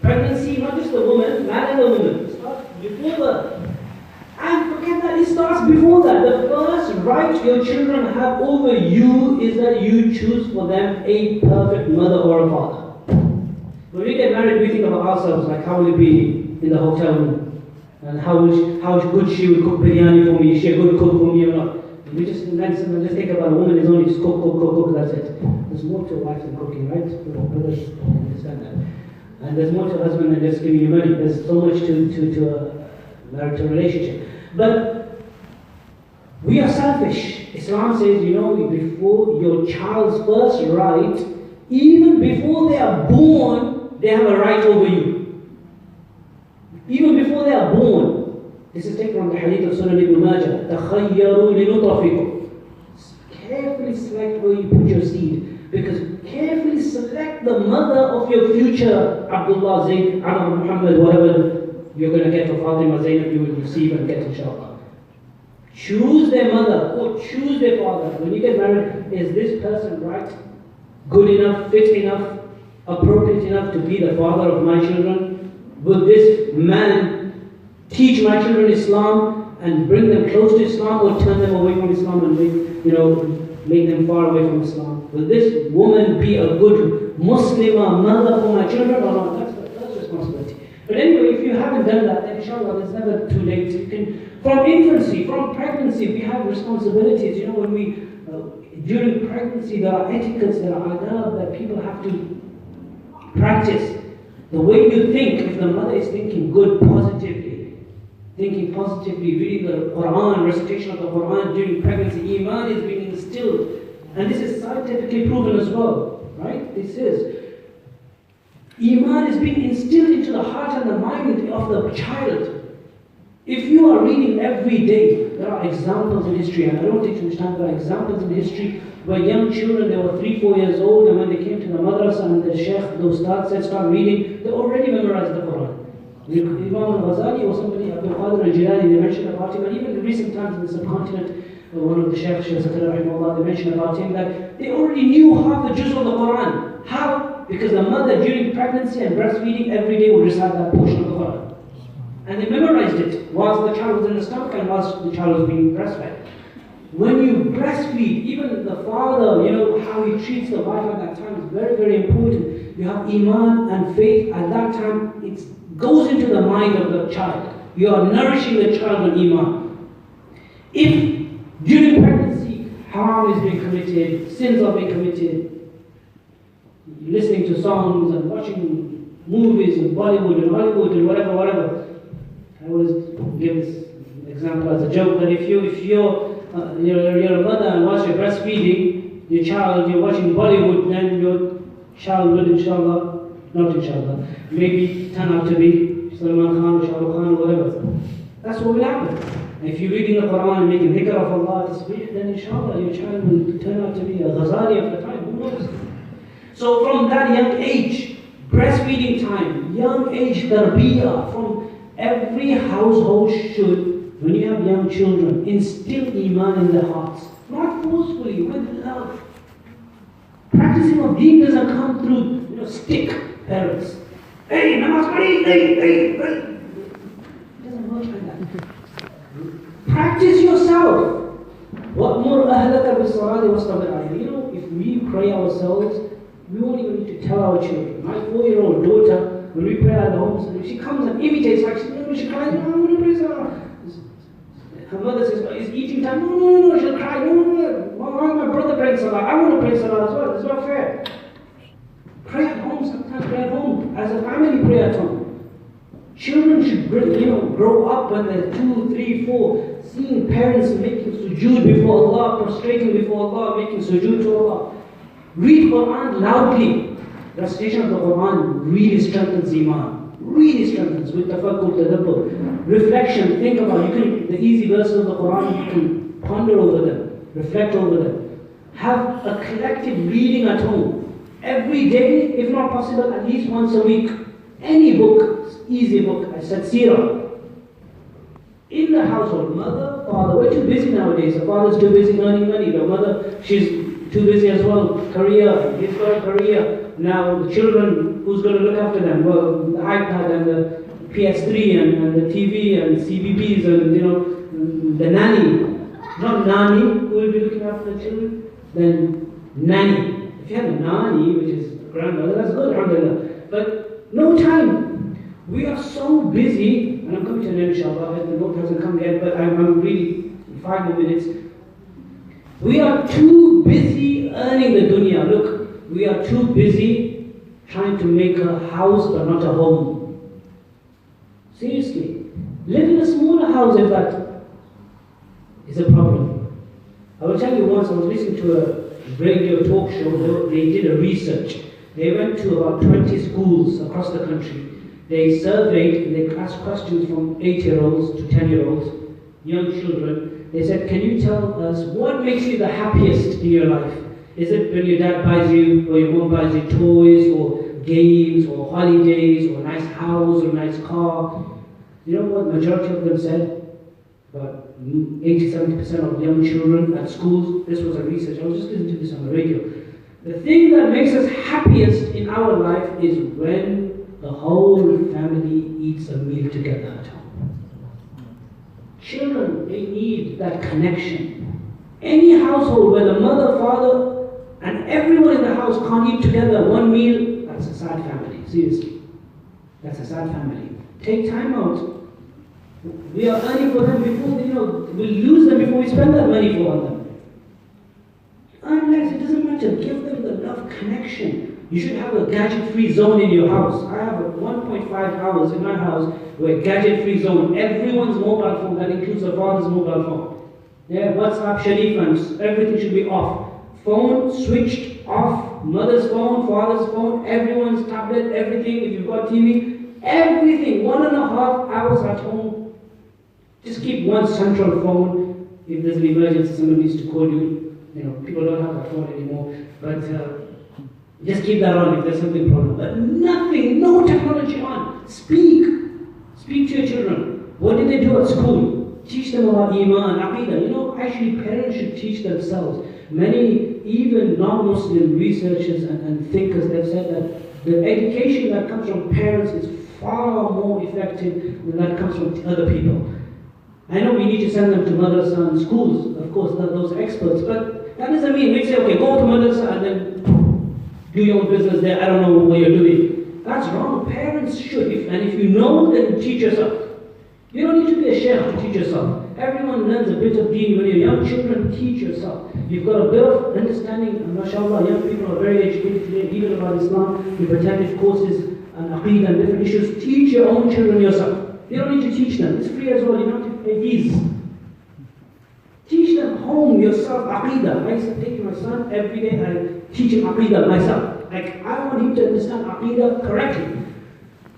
Pregnancy, not just the woman, man and the woman. It starts before birth. And forget that, it starts before that. The first right your children have over you is that you choose for them a perfect mother or a father. When we get married, we think about ourselves, like how will it be in the hotel room? And how good she will cook biryani for me, is she a good cook for me or not? We just think about a woman is only just cook, that's it. There's more to a wife than cooking, right? Brothers understand that. And there's more to a husband than just giving you money. There's so much to a marital relationship. But we are selfish. Islam says, before your child's first right, even before they are born, they have a right over you. Even before they are born. This is taken from the hadith of Sunan ibn Majah. تَخَيَّرُوا لِنُطْفِكُمْ. Carefully select where you put your seed. Because carefully select the mother of your future Abdullah, Zayd, Amr, Muhammad, whatever you're going to get for Fatima, Zainab, you will receive and get inshallah. Choose their mother or choose their father. When you get married, is this person right? Good enough, fit enough, appropriate enough to be the father of my children? Will this man teach my children Islam and bring them close to Islam, or turn them away from Islam and make them far away from Islam? Will this woman be a good Muslimah mother for my children or not? That's responsibility. But anyway, if you haven't done that, then inshallah, it's never too late. You can, from infancy, from pregnancy, we have responsibilities. When during pregnancy, there are etiquettes, there are adab that people have to practice. The way you think, if the mother is thinking good, positively, reading the Quran, recitation of the Quran during pregnancy, Iman is being instilled. And this is scientifically proven as well, right? This is. Iman is being instilled into the heart and the mind of the child. If you are reading every day, there are examples in history, and I don't take too much time, there are examples in history where young children, they were 3-4 years old, and when they came to the madrasa and the sheikh, the ustad said, start reading, they already memorized the Quran. Imam al-Ghazali or somebody, Abdul Qadir al-Jilani, they mentioned about him, and even in recent times in the subcontinent, one of the sheikhs, Shaykh Zakir rahimahullah, they mentioned about him that they already knew half the juz of the Quran. How? Because the mother during pregnancy and breastfeeding every day would recite that portion of the Quran. And they memorized it whilst the child was in the stomach and whilst the child was being breastfed. When you breastfeed, even the father, how he treats the wife at that time is very, very important. You have Iman and faith at that time, it goes into the mind of the child. You are nourishing the child with Iman. If during pregnancy, harm is being committed, sins are being committed, listening to songs and watching movies and Bollywood and Hollywood and whatever. I always give this example as a joke that if you're a mother and whilst you're breastfeeding your child, you're watching Bollywood, then your child will maybe turn out to be Salman Khan or Shah Rukh Khan or whatever. That's what will happen. If you're reading the Quran and making dhikr of Allah, tasbih, then inshallah your child will turn out to be a Ghazali of the time. Who knows? So from that young age, breastfeeding time, young age tarbiyah, from every household should, when you have young children, instill Iman in their hearts. Not forcefully, with love. Practicing of deen doesn't come through, stick parents. Hey, namaz padi, hey. It doesn't work like that. Practice yourself. وَأْمُرْ أَهْلَكَ بِالصَّلَاةِ وَاسْتَبِرْ عَلَيْهَا. If we pray ourselves, we won't even need to tell our children. My 4-year-old daughter, when we pray at the home, she comes and imitates, like she cries, no, I want to pray Salah. Her mother says, it's eating time. No, she'll cry. No. Why is my brother praying Salah? I want to pray Salah as well. It's not fair. Pray at home, sometimes pray at home. As a family, pray at home. Children should grow up when they're 2, 3, 4, seeing parents making sujood before Allah, prostrating before Allah, making sujood to Allah. Read Quran loudly. Recitation of the Quran really strengthens Iman. Really strengthens with tafakkur, tadabbur. Reflection, think about the easy verses of the Quran, you can ponder over them, reflect over them. Have a collective reading at home. Every day, if not possible, at least once a week. Any book, easy book, I said seerah. In the household, mother, father, we're too busy nowadays. The father's too busy earning money. The mother, she's too busy as well. Career, he's got a career. Now the children, who's going to look after them? Well, the iPad and the PS3 and the TV and CBBS and the nanny. Not nanny who will be looking after the children, then nanny. If you have a nanny, which is a grandmother, that's good, alhamdulillah. But no time. We are so busy, and I'm coming to an end, inshallah, the note hasn't come yet, but I'm really, in 5 more minutes. We are too busy earning the dunya. Look, we are too busy trying to make a house but not a home. Seriously. Live in a smaller house if that is a problem. I will tell you once, I was listening to a radio talk show, they did a research. They went to about 20 schools across the country. They surveyed and they asked questions from 8-year-olds to 10-year-olds, young children. They said, can you tell us what makes you the happiest in your life? Is it when your dad buys you or your mom buys you toys or games or holidays or a nice house or a nice car? You know what majority of them said? About 80-70% of young children at schools, this was a research, I was just listening to this on the radio. The thing that makes us happiest in our life is when the whole family eats a meal together at home. Children, they need that connection. Any household where the mother, father, and everyone in the house can't eat together one meal, that's a sad family, seriously. That's a sad family. Take time out. We are earning for them before, we lose them before we spend that money for them. Earn less, it doesn't matter. Give them the love connection. You should have a gadget-free zone in your house. I have 1.5 hours in my house where gadget-free zone. Everyone's mobile phone, that includes the father's mobile phone. Yeah, WhatsApp, Sharifans, everything should be off. Phone switched off. Mother's phone, father's phone, everyone's tablet, everything. If you've got TV, everything. 1.5 hours at home. Just keep one central phone. If there's an emergency, someone needs to call you. You know, people don't have that phone anymore. But just keep that on if there's something problem. But nothing, no technology on. Speak. Speak to your children. What did they do at school? Teach them about Iman, Aqidah. You know, actually parents should teach themselves. Many, even non-Muslim researchers and thinkers, they've said that the education that comes from parents is far more effective than that comes from other people. I know we need to send them to madrasa and schools, of course, those experts, but that doesn't mean we say, okay, go to madrasa and then do your own business there, I don't know what you're doing. That's wrong. Parents should, and if you know, then teach yourself. You don't need to be a sheikh to teach yourself. Everyone learns a bit of deen when you're young. Children, teach yourself. You've got a bit of understanding, and mashallah, young people are very educated today, even about Islam. You've attended courses on Aqeedah and different issues. Teach your own children yourself. You don't need to teach them. It's free as well. You don't have to pay fees. Teach them home yourself, Aqeedah. I used to take my son every day, I teach him Aqeedah myself. Like, I want him to understand Aqeedah correctly.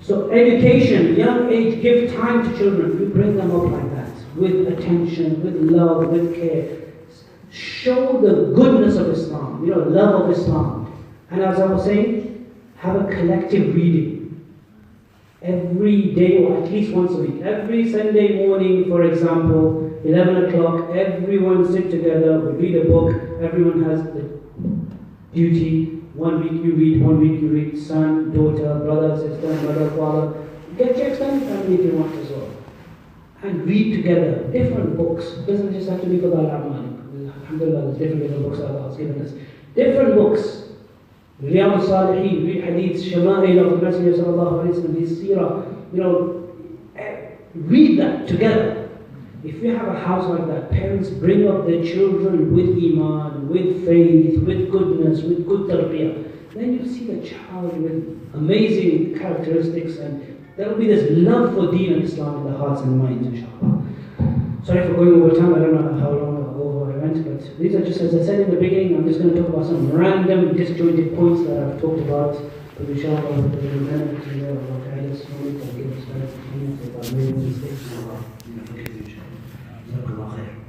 So education, young age, give time to children. You bring them up like that, with attention, with love, with care. Show the goodness of Islam, love of Islam. And as I was saying, have a collective reading. Every day or at least once a week. Every Sunday morning, for example, 11 o'clock, everyone sit together, we read a book, everyone has the duty. 1 week you read, 1 week you read, son, daughter, brother, sister, mother, father. Get your extended family if you want as well. And read together different books. It doesn't just have to be about Al-Aman. Alhamdulillah, there's different books that Allah's given us. Different books. Riyadh al-Salihin, read hadiths, Shama'il of the Messenger sallallahu alayhi wa sallam, his seerah. Read that together. If you have a house like that, parents bring up their children with Iman, with faith, with goodness, with good tarbiyah. Then you see the child with amazing characteristics, and there will be this love for Deen and Islam in the hearts and minds, inshallah. Sorry for going over time, I don't know how long over I went, but these are just, as I said in the beginning, I'm just going to talk about some random disjointed points that I've talked about. But inshallah, Allah guide us, give us guidance, if I made mistakes, Allah forgive me, inshallah. جزاك الله خير.